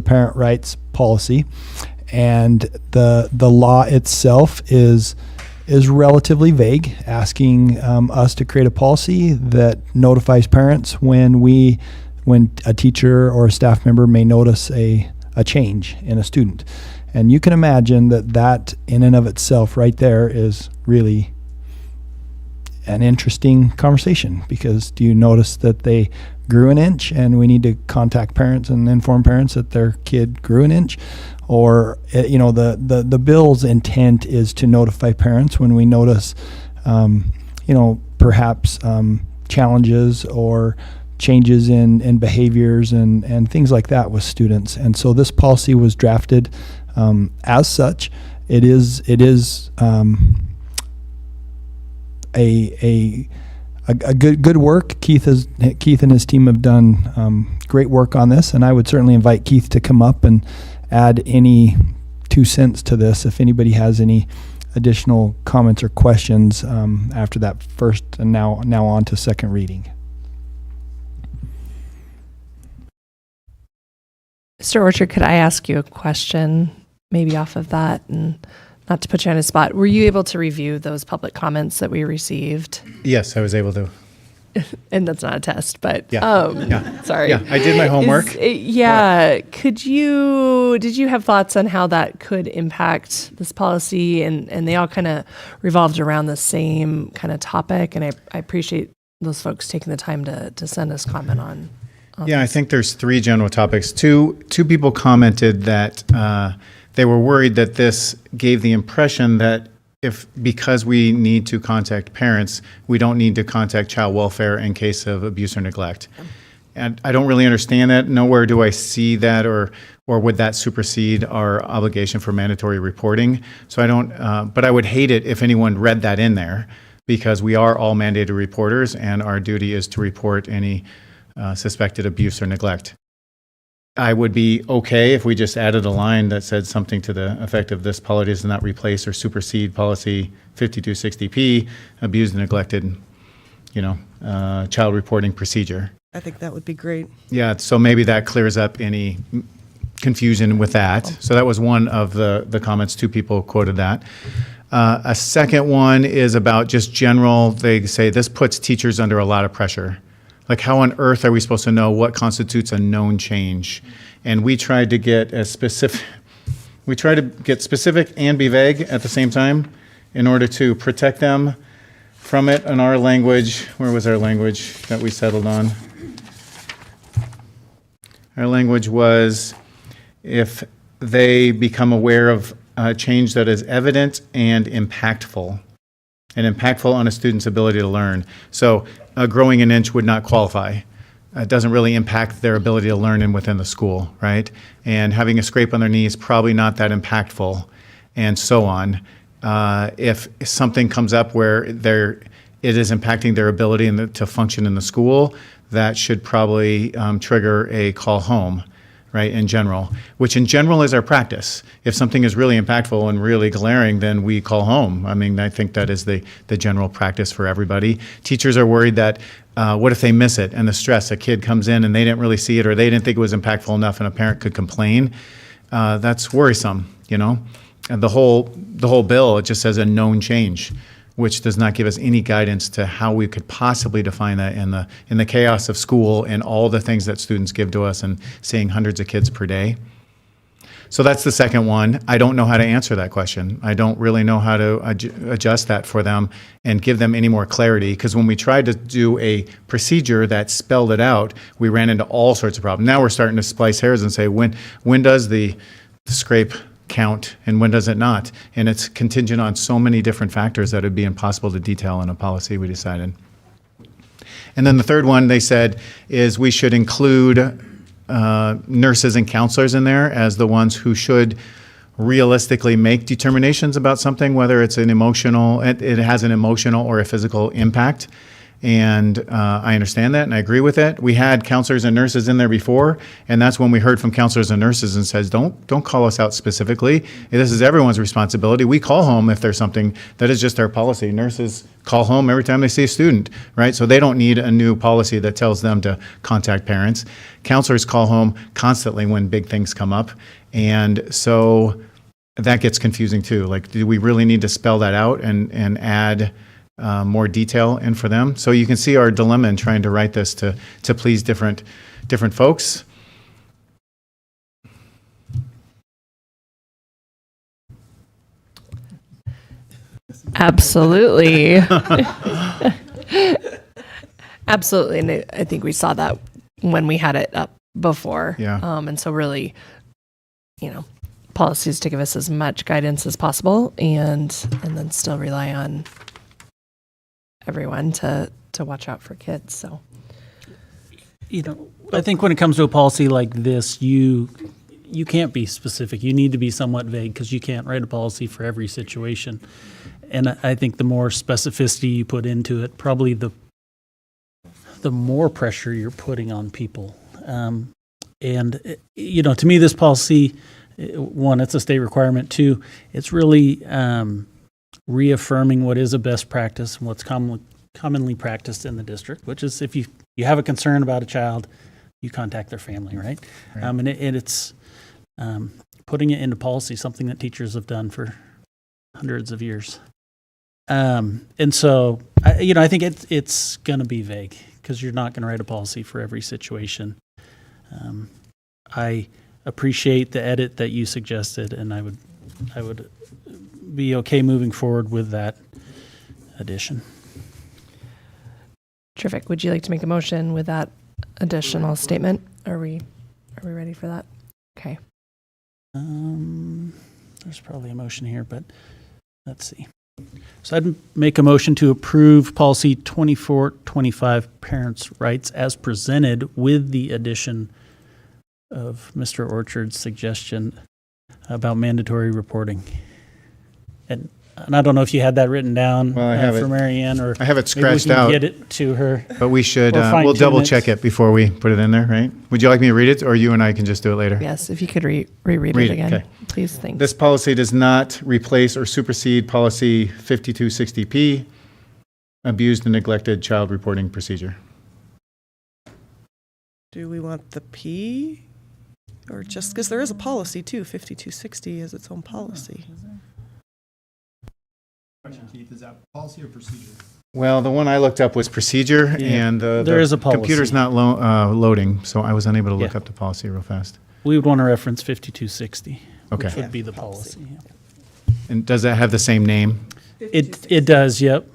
parent rights policy, and the law itself is relatively vague, asking us to create a policy that notifies parents when a teacher or a staff member may notice a change in a student. And you can imagine that in and of itself right there is really an interesting conversation, because do you notice that they grew an inch and we need to contact parents and inform parents that their kid grew an inch? Or, the bill's intent is to notify parents when we notice, perhaps challenges or changes in behaviors and things like that with students. And so this policy was drafted as such. It is a good work. Keith and his team have done great work on this, and I would certainly invite Keith to come up and add any 2 cents to this if anybody has any additional comments or questions after that first and now on to second reading. Mr. Orchard, could I ask you a question maybe off of that, and not to put you on a spot? Were you able to review those public comments that we received? Yes, I was able to. And that's not a test, but yeah. Sorry. Yeah, I did my homework. Did you have thoughts on how that could impact this policy? And they all kind of revolved around the same kind of topic. And I appreciate those folks taking the time to send us comment on Yeah, I think there's 3 general topics. Two people commented that they were worried that this gave the impression that because we need to contact parents, we don't need to contact child welfare in case of abuse or neglect. And I don't really understand that. Nowhere do I see that, or would that supersede our obligation for mandatory reporting. So I don't, but I would hate it if anyone read that in there, because we are all mandated reporters and our duty is to report any suspected abuse or neglect. I would be okay if we just added a line that said something to the effect of this policy does not replace or supersede policy 5260P, abused and neglected, child reporting procedure. I think that would be great. Yeah, so maybe that clears up any confusion with that. So that was one of the comments. 2 people quoted that. A second one is about just general, they say this puts teachers under a lot of pressure. Like, how on earth are we supposed to know what constitutes a known change? And we tried to get specific and be vague at the same time in order to protect them from it. In our language, where was our language that we settled on? Our language was, if they become aware of a change that is evident and impactful on a student's ability to learn. So growing an inch would not qualify. It doesn't really impact their ability to learn within the school, right? And having a scrape on their knee is probably not that impactful, and so on. If something comes up where it is impacting their ability to function in the school, that should probably trigger a call home, right, in general, which in general is our practice. If something is really impactful and really glaring, then we call home. I mean, I think that is the general practice for everybody. Teachers are worried that what if they miss it and the stress, a kid comes in and they didn't really see it, or they didn't think it was impactful enough and a parent could complain. That's worrisome, And the whole bill, it just says a known change, which does not give us any guidance to how we could possibly define that in the chaos of school and all the things that students give to us and seeing hundreds of kids per day. So that's the second one. I don't know how to answer that question. I don't really know how to adjust that for them and give them any more clarity, because when we tried to do a procedure that spelled it out, we ran into all sorts of problems. Now we're starting to splice hairs and say, when does the scrape count and when does it not? And it's contingent on so many different factors that it'd be impossible to detail in a policy, we decided. And then the third one they said is we should include nurses and counselors in there as the ones who should realistically make determinations about something, whether it's it has an emotional or a physical impact. And I understand that and I agree with it. We had counselors and nurses in there before, and that's when we heard from counselors and nurses and says, don't call us out specifically. This is everyone's responsibility. We call home if there's something. That is just our policy. Nurses call home every time they see a student, right? So they don't need a new policy that tells them to contact parents. Counselors call home constantly when big things come up. And so that gets confusing too. Like, do we really need to spell that out and add more detail in for them? So you can see our dilemma in trying to write this to please different folks. Absolutely. Absolutely. And I think we saw that when we had it up before. Yeah. And so really, policies to give us as much guidance as possible and then still rely on everyone to watch out for kids. So, I think when it comes to a policy like this, you can't be specific. You need to be somewhat vague because you can't write a policy for every situation. And I think the more specificity you put into it, probably the more pressure you're putting on people. To me, this policy, one, it's a state requirement. Two, it's really reaffirming what is a best practice and what's commonly practiced in the district, which is if you have a concern about a child, you contact their family, right? It's putting it into policy, something that teachers have done for hundreds of years. And so, I think it's going to be vague because you're not going to write a policy for every situation. I appreciate the edit that you suggested, and I would be okay moving forward with that addition. terrific. Would you like to make a motion with that additional statement? Are we ready for that? Okay. There's probably a motion here, but let's see. So I'd make a motion to approve policy 2425, parents' rights, as presented with the addition of Mr. Orchard's suggestion about mandatory reporting. And I don't know if you had that written down Well, I have for it. Mary Ann, or I have it maybe we scratched can out. get it to her. But we should, Or we'll fine-tune double it. check it before we put it in there, right? Would you like me to read it, or you and I can just do it later? Yes, if you could reread Read it it, again, okay. please. Thanks. This policy does not replace or supersede policy 5260P, abused and neglected child reporting procedure. Do we want the P? Or just, because there is a policy too, 5260 is its own policy. Keith, is that policy or procedure? Well, the one I looked up was procedure, and there is a policy. computer's not loading, so I was unable to look up the policy real fast. We would want to reference 5260, Okay. which would be the policy. And does that have the same name? It does, yep.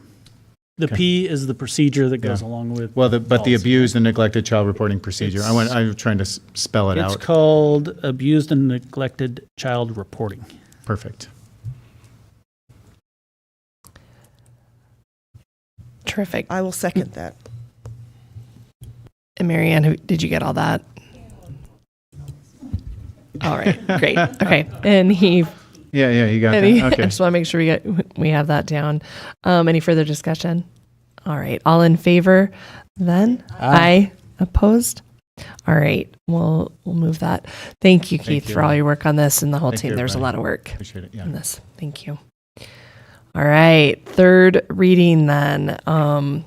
The Okay. P is the procedure that goes Yeah. along with. Well, but the policy. abused and neglected child reporting procedure. I was trying to spell it It's out. called abused and neglected child reporting. Perfect. Terrific. I will second that. And Mary Ann, did you get all that? All right, great. Okay, and he. Yeah, you got and he- that. Okay. I just want to make sure we have that down. Any further discussion? All right, all in favor? Then Aye. Opposed? All right, we'll move that. Thank you, Keith, you. for all your work on this and the whole Thank team. you, There's a everybody. lot of work Appreciate it. Yeah. in this. Thank you. All right, third reading then on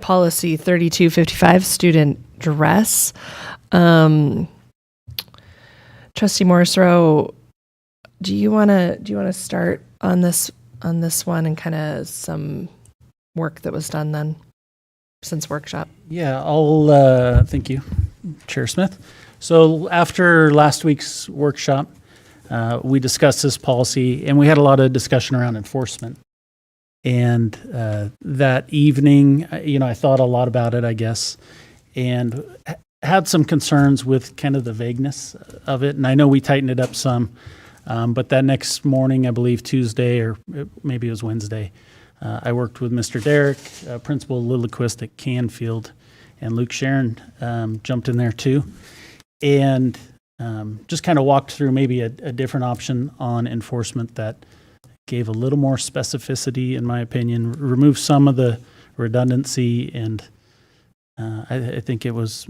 policy 3255, student dress. Trustee Morrisroe, do you want to start on this one and kind of some work that was done then since workshop? Yeah, I'll thank you, Chair Smith. So after last week's workshop, we discussed this policy, and we had a lot of discussion around enforcement. And that evening, I thought a lot about it, I guess, and had some concerns with kind of the vagueness of it. And I know we tightened it up some, but that next morning, I believe Tuesday, or maybe it was Wednesday, I worked with Mr. Derrick, Principal Lilliquist at Canfield, and Luke Sharon jumped in there too. And just kind of walked through maybe a different option on enforcement that gave a little more specificity, in my opinion, removed some of the redundancy, and I think it was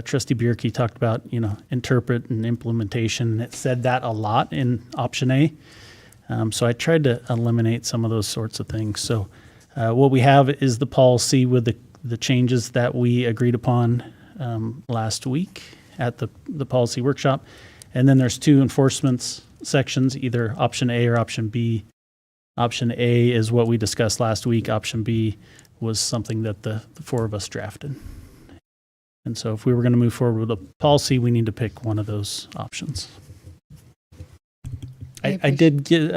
Trustee Bierke talked about, interpret and implementation. It said that a lot in option A. So I tried to eliminate some of those sorts of things. So what we have is the policy with the changes that we agreed upon last week at the policy workshop. And then there's two enforcement sections, either option A or option B. Option A is what we discussed last week. Option B was something that the four of us drafted. And so if we were going to move forward with a policy, we need to pick one of those options. I did get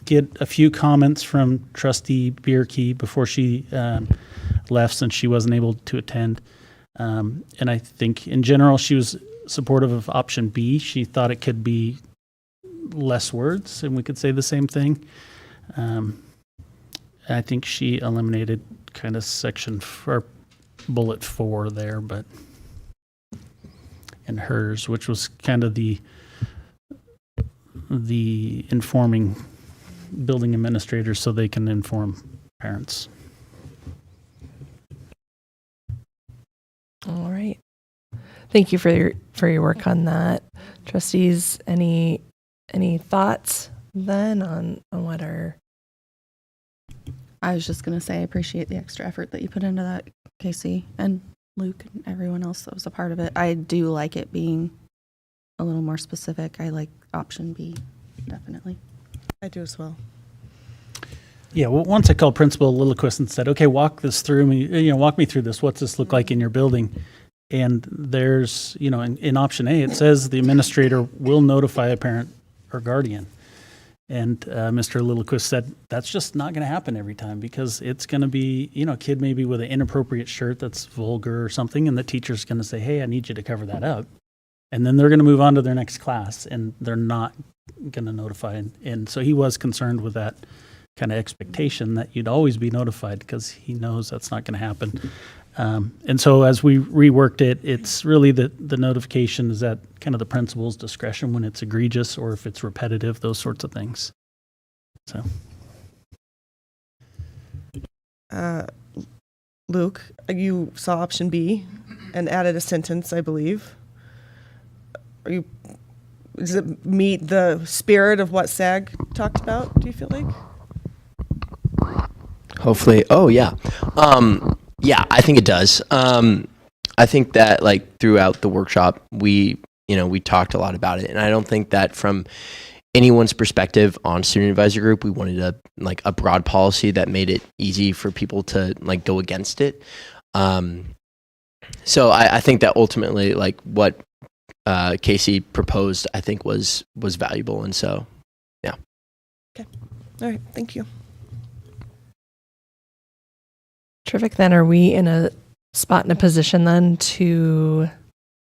get a few comments from Trustee Bierke before she left, since she wasn't able to attend. And I think in general she was supportive of option B. She thought it could be less words and we could say the same thing. I think she eliminated kind of bullet 4 there, but in hers, which was kind of the informing building administrators so they can inform parents. All right. Thank you for your work on that. Trustees, any thoughts then on what are... I was just going to say I appreciate the extra effort that you put into that, Casey and Luke and everyone else that was a part of it. I do like it being a little more specific. I like option B, definitely. I do as well. Yeah, well, once I called Principal Lilliquist and said, okay, walk me through this. What's this look like in your building? And there's, in option A, it says the administrator will notify a parent or guardian. And Mr. Lilliquist said, that's just not going to happen every time, because it's going to be, a kid maybe with an inappropriate shirt that's vulgar or something, and the teacher's going to say, hey, I need you to cover that up. And then they're going to move on to their next class, and they're not going to notify. And so he was concerned with that kind of expectation that you'd always be notified, because he knows that's not going to happen. And so as we reworked it, it's really the notification is at kind of the principal's discretion when it's egregious or if it's repetitive, those sorts of things. So, Luke, you saw option B and added a sentence, I believe. Does it meet the spirit of what SAG talked about, do you feel like? Hopefully. Oh, yeah. Yeah, I think it does. I think that throughout the workshop, we talked a lot about it, and I don't think that from anyone's perspective on student advisor group, we wanted a broad policy that made it easy for people to go against it. So I think that ultimately, what Casey proposed, I think was valuable, and so yeah. Okay. All right. Thank you. Terrific. Then are we in a spot in a position then to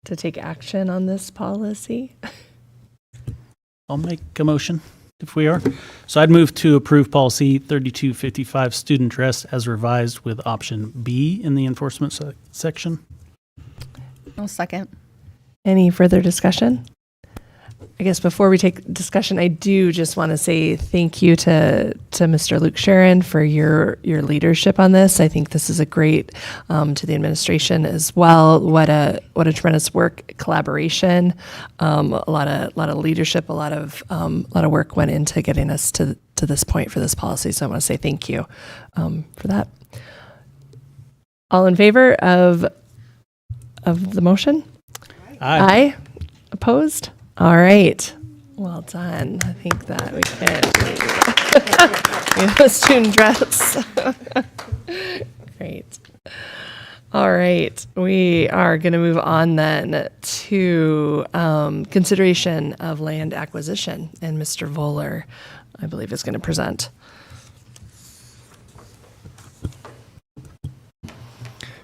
take action on this policy? I'll make a motion if we are. So I'd move to approve policy 3255, student dress, as revised with option B in the enforcement section. I'll second. Any further discussion? I guess before we take discussion, I do just want to say thank you to Mr. Luke Sharon for your leadership on this. I think this is a great to the administration as well. What a tremendous work, collaboration, a lot of leadership, a lot of work went into getting us to this point for this policy. So I want to say thank you for that. All in favor of the motion? Aye. Opposed? All right. Well done. I think that we can. We have a student dress. Great. All right. We are going to move on then to consideration of land acquisition. And Mr. Voller, I believe, is going to present.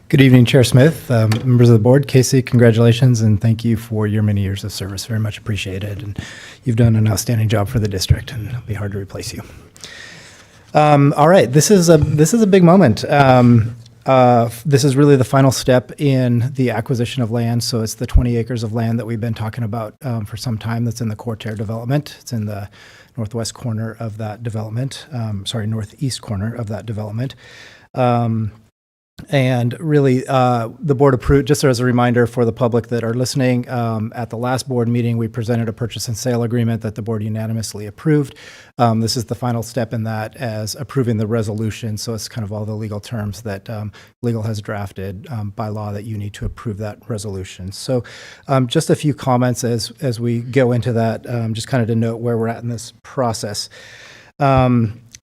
Good evening, Chair Smith, members of the board. Casey, congratulations and thank you for your many years of service. Very much appreciated. And you've done an outstanding job for the district, and it'll be hard to replace you. All right, this is a big moment. This is really the final step in the acquisition of land. So it's the 20 acres of land that we've been talking about for some time that's in the Cortair development. It's in the northwest corner of that development, northeast corner of that development. And really, the board approved, just as a reminder for the public that are listening, at the last board meeting, we presented a purchase and sale agreement that the board unanimously approved. This is the final step in that, as approving the resolution. So it's kind of all the legal terms that legal has drafted by law that you need to approve that resolution. So just a few comments as we go into that, just kind of to note where we're at in this process.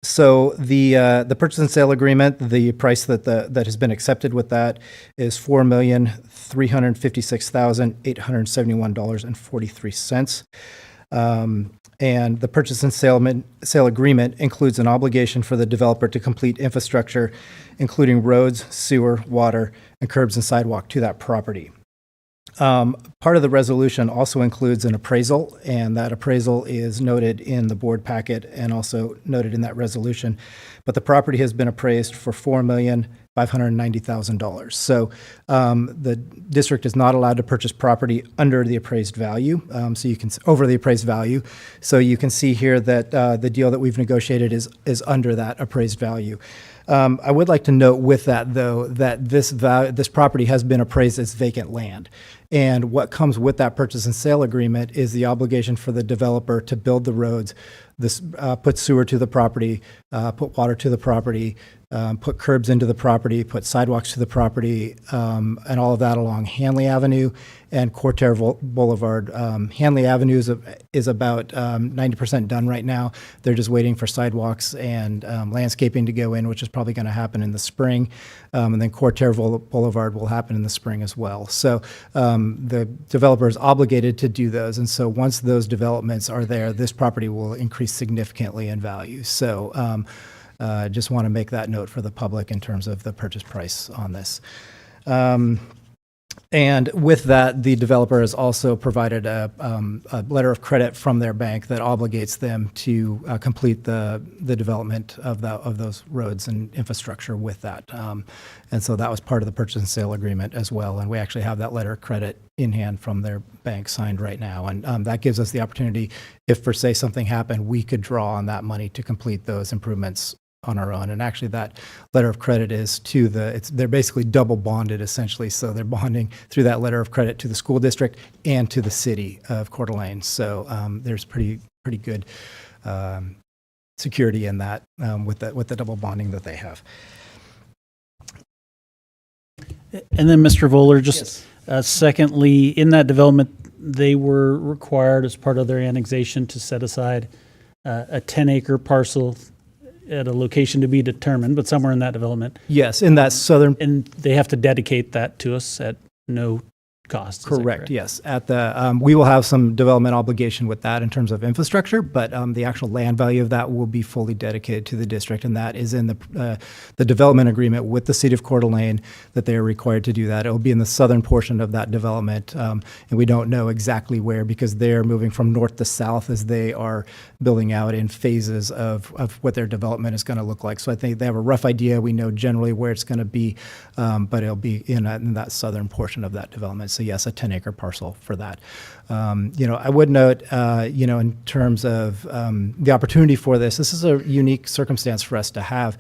So the purchase and sale agreement, the price that has been accepted with that is $4,356,871.43. And the purchase and sale agreement includes an obligation for the developer to complete infrastructure, including roads, sewer, water, and curbs and sidewalk to that property. Part of the resolution also includes an appraisal, and that appraisal is noted in the board packet and also noted in that resolution. But the property has been appraised for $4,590,000. So the district is not allowed to purchase property under the appraised value, over the appraised value. So you can see here that the deal that we've negotiated is under that appraised value. I would like to note with that, though, that this property has been appraised as vacant land. And what comes with that purchase and sale agreement is the obligation for the developer to build the roads, put sewer to the property, put water to the property, put curbs into the property, put sidewalks to the property, and all of that along Hanley Avenue and Cortair Boulevard. Hanley Avenue is about 90% done right now. They're just waiting for sidewalks and landscaping to go in, which is probably going to happen in the spring. And then Cortair Boulevard will happen in the spring as well. So the developer is obligated to do those. And so once those developments are there, this property will increase significantly in value. So just want to make that note for the public in terms of the purchase price on this. And with that, the developer has also provided a letter of credit from their bank that obligates them to complete the development of those roads and infrastructure with that. And so that was part of the purchase and sale agreement as well. And we actually have that letter of credit in hand from their bank signed right now. And that gives us the opportunity, if for say something happened, we could draw on that money to complete those improvements on our own. And actually that letter of credit is they're basically double bonded essentially. So they're bonding through that letter of credit to the school district and to the city of Coeur d'Alene. So there's pretty good security in that with the double bonding that they have. And then Mr. Voller, just secondly, in that development, they were required as part of their annexation to set aside a 10-acre parcel at a location to be determined, but somewhere in that development. Yes, in that southern. And they have to dedicate that to us at no cost. Correct. Yes. At the we will have some development obligation with that in terms of infrastructure, but the actual land value of that will be fully dedicated to the district, and that is in the development agreement with the city of Coeur d'Alene that they are required to do that. It will be in the southern portion of that development, and we don't know exactly where because they're moving from north to south as they are building out in phases of what their development is going to look like. So I think they have a rough idea. We know generally where it's going to be, but it'll be in that southern portion of that development. So yes, a 10-acre parcel for that. I would note, in terms of the opportunity for this is a unique circumstance for us to have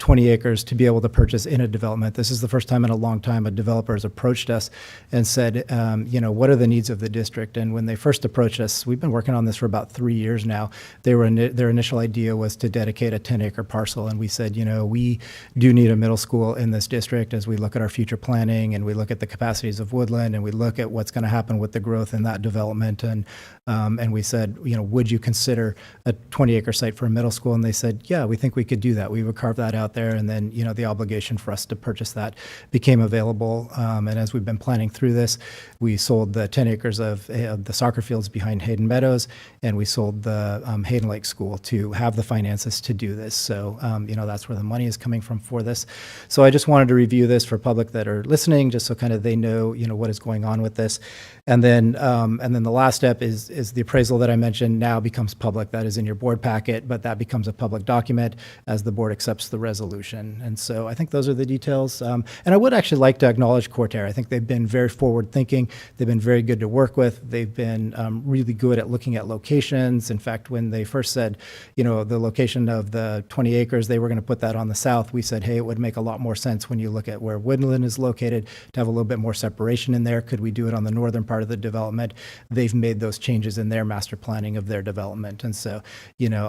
20 acres to be able to purchase in a development. This is the first time in a long time a developer has approached us and said, what are the needs of the district? And when they first approached us, we've been working on this for about 3 years now. Their initial idea was to dedicate a 10-acre parcel. And we said, we do need a middle school in this district as we look at our future planning and we look at the capacities of Woodland and we look at what's going to happen with the growth in that development. And we said, would you consider a 20-acre site for a middle school? And they said, yeah, we think we could do that. We would carve that out there, and then the obligation for us to purchase that became available. And as we've been planning through this, we sold the 10 acres of the soccer fields behind Hayden Meadows, and we sold the Hayden Lake School to have the finances to do this. So that's where the money is coming from for this. So I just wanted to review this for public that are listening, just so kind of they know what is going on with this. And then the last step is the appraisal that I mentioned now becomes public. That is in your board packet, but that becomes a public document as the board accepts the resolution. And so I think those are the details. And I would actually like to acknowledge Cortair. I think they've been very forward-thinking. They've been very good to work with. They've been really good at looking at locations. In fact, when they first said, the location of the 20 acres, they were going to put that on the south, we said, hey, it would make a lot more sense when you look at where Woodland is located to have a little bit more separation in there. Could we do it on the northern part of the development? They've made those changes in their master planning of their development. And so,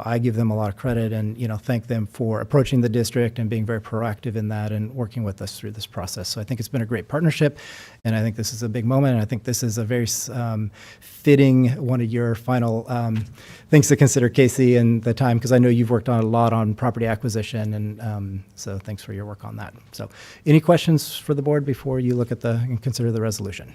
I give them a lot of credit and, thank them for approaching the district and being very proactive in that and working with us through this process. So I think it's been a great partnership, and I think this is a big moment, and I think this is a very fitting one of your final things to consider, Casey, and the time, because I know you've worked on a lot on property acquisition, and so thanks for your work on that. So any questions for the board before you look at and consider the resolution?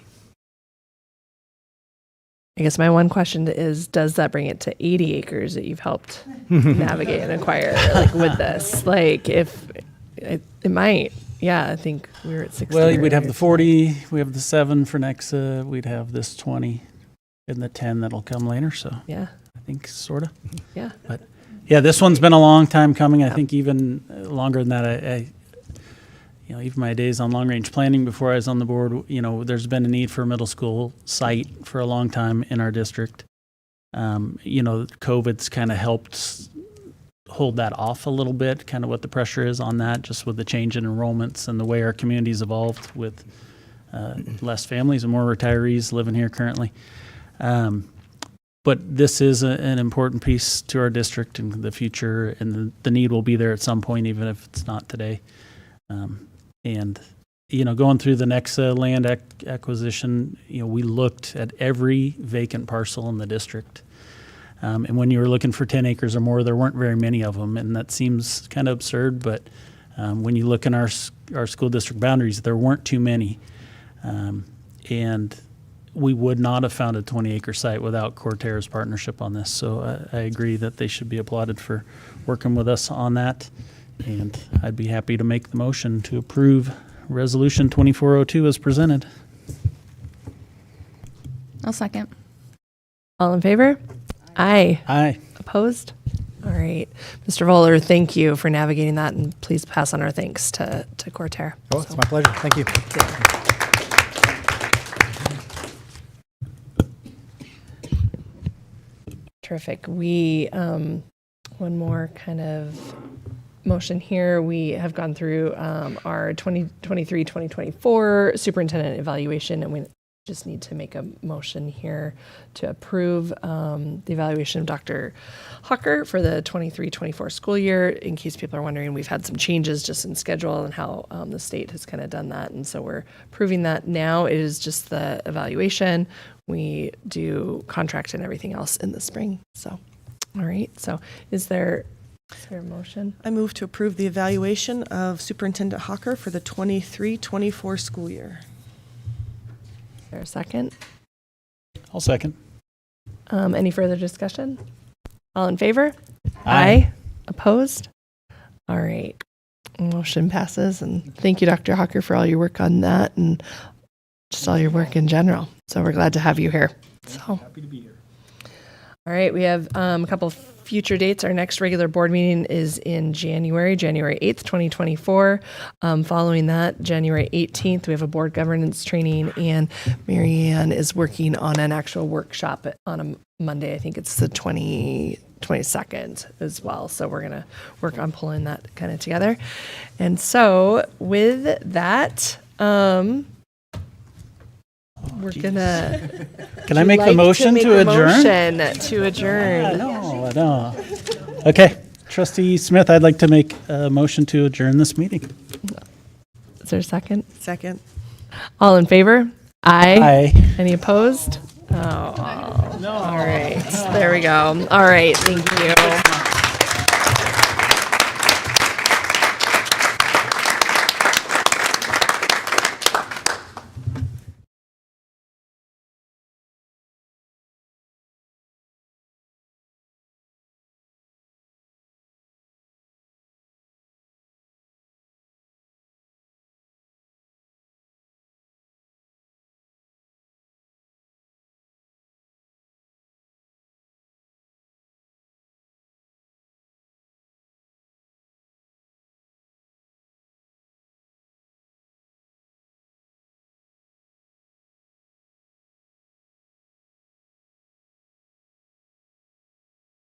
I guess my one question is, does that bring it to 80 acres that you've helped navigate and acquire, like with this? Like if it might, yeah, I think we were at 60. Well, we'd have the 40, we have the 7 for Nexa, we'd have this 20 and the 10 that'll come later, so. Yeah. I think sort of. Yeah. But yeah, this one's been a long time coming. I think even longer than that. I even my days on long range planning before I was on the board, there's been a need for a middle school site for a long time in our district. COVID's kind of helped hold that off a little bit, kind of what the pressure is on that, just with the change in enrollments and the way our community's evolved with less families and more retirees living here currently. But this is an important piece to our district in the future, and the need will be there at some point, even if it's not today. Going through the Nexa land acquisition, we looked at every vacant parcel in the district. And when you were looking for 10 acres or more, there weren't very many of them, and that seems kind of absurd, but when you look in our school district boundaries, there weren't too many. And we would not have found a 20-acre site without Cortera's partnership on this. So I agree that they should be applauded for working with us on that. And I'd be happy to make the motion to approve Resolution 2402 as presented. I'll second. All in favor? Aye. Aye. Opposed? All right. Mr. Voller, thank you for navigating that, and please pass on our thanks to Cortera. Oh, it's my pleasure. Thank you. Terrific. We, one more kind of motion here. We have gone through our 2023-2024 superintendent evaluation, and we just need to make a motion here to approve the evaluation of Dr. Hucker for the 23-24 school year. In case people are wondering, we've had some changes just in schedule and how the state has kind of done that, and so we're approving that now. It is just the evaluation. We do contract and everything else in the spring. So, all right. So is there a motion? I move to approve the evaluation of Superintendent Hawker for the 23-24 school year. Is there a second? I'll second. Any further discussion? All in favor? Aye. Opposed? All right. Motion passes. And thank you, Dr. Hawker, for all your work on that and just all your work in general. So we're glad to have you here. So happy to be here. All right, we have a couple of future dates. Our next regular board meeting is in January 8th, 2024. Following that, January 18th, we have a board governance training, and Marianne is working on an actual workshop on a Monday. I think it's the 22nd as well. So we're going to work on pulling that kind of together. And so with that, we're gonna. Can I make the motion to adjourn? Motion to adjourn. No. Okay, Trustee Smith, I'd like to make a motion to adjourn this meeting. Is there a second? Second. All in favor? Aye. Aye. Any opposed? Oh, no. All right. There we go. All right. Thank you.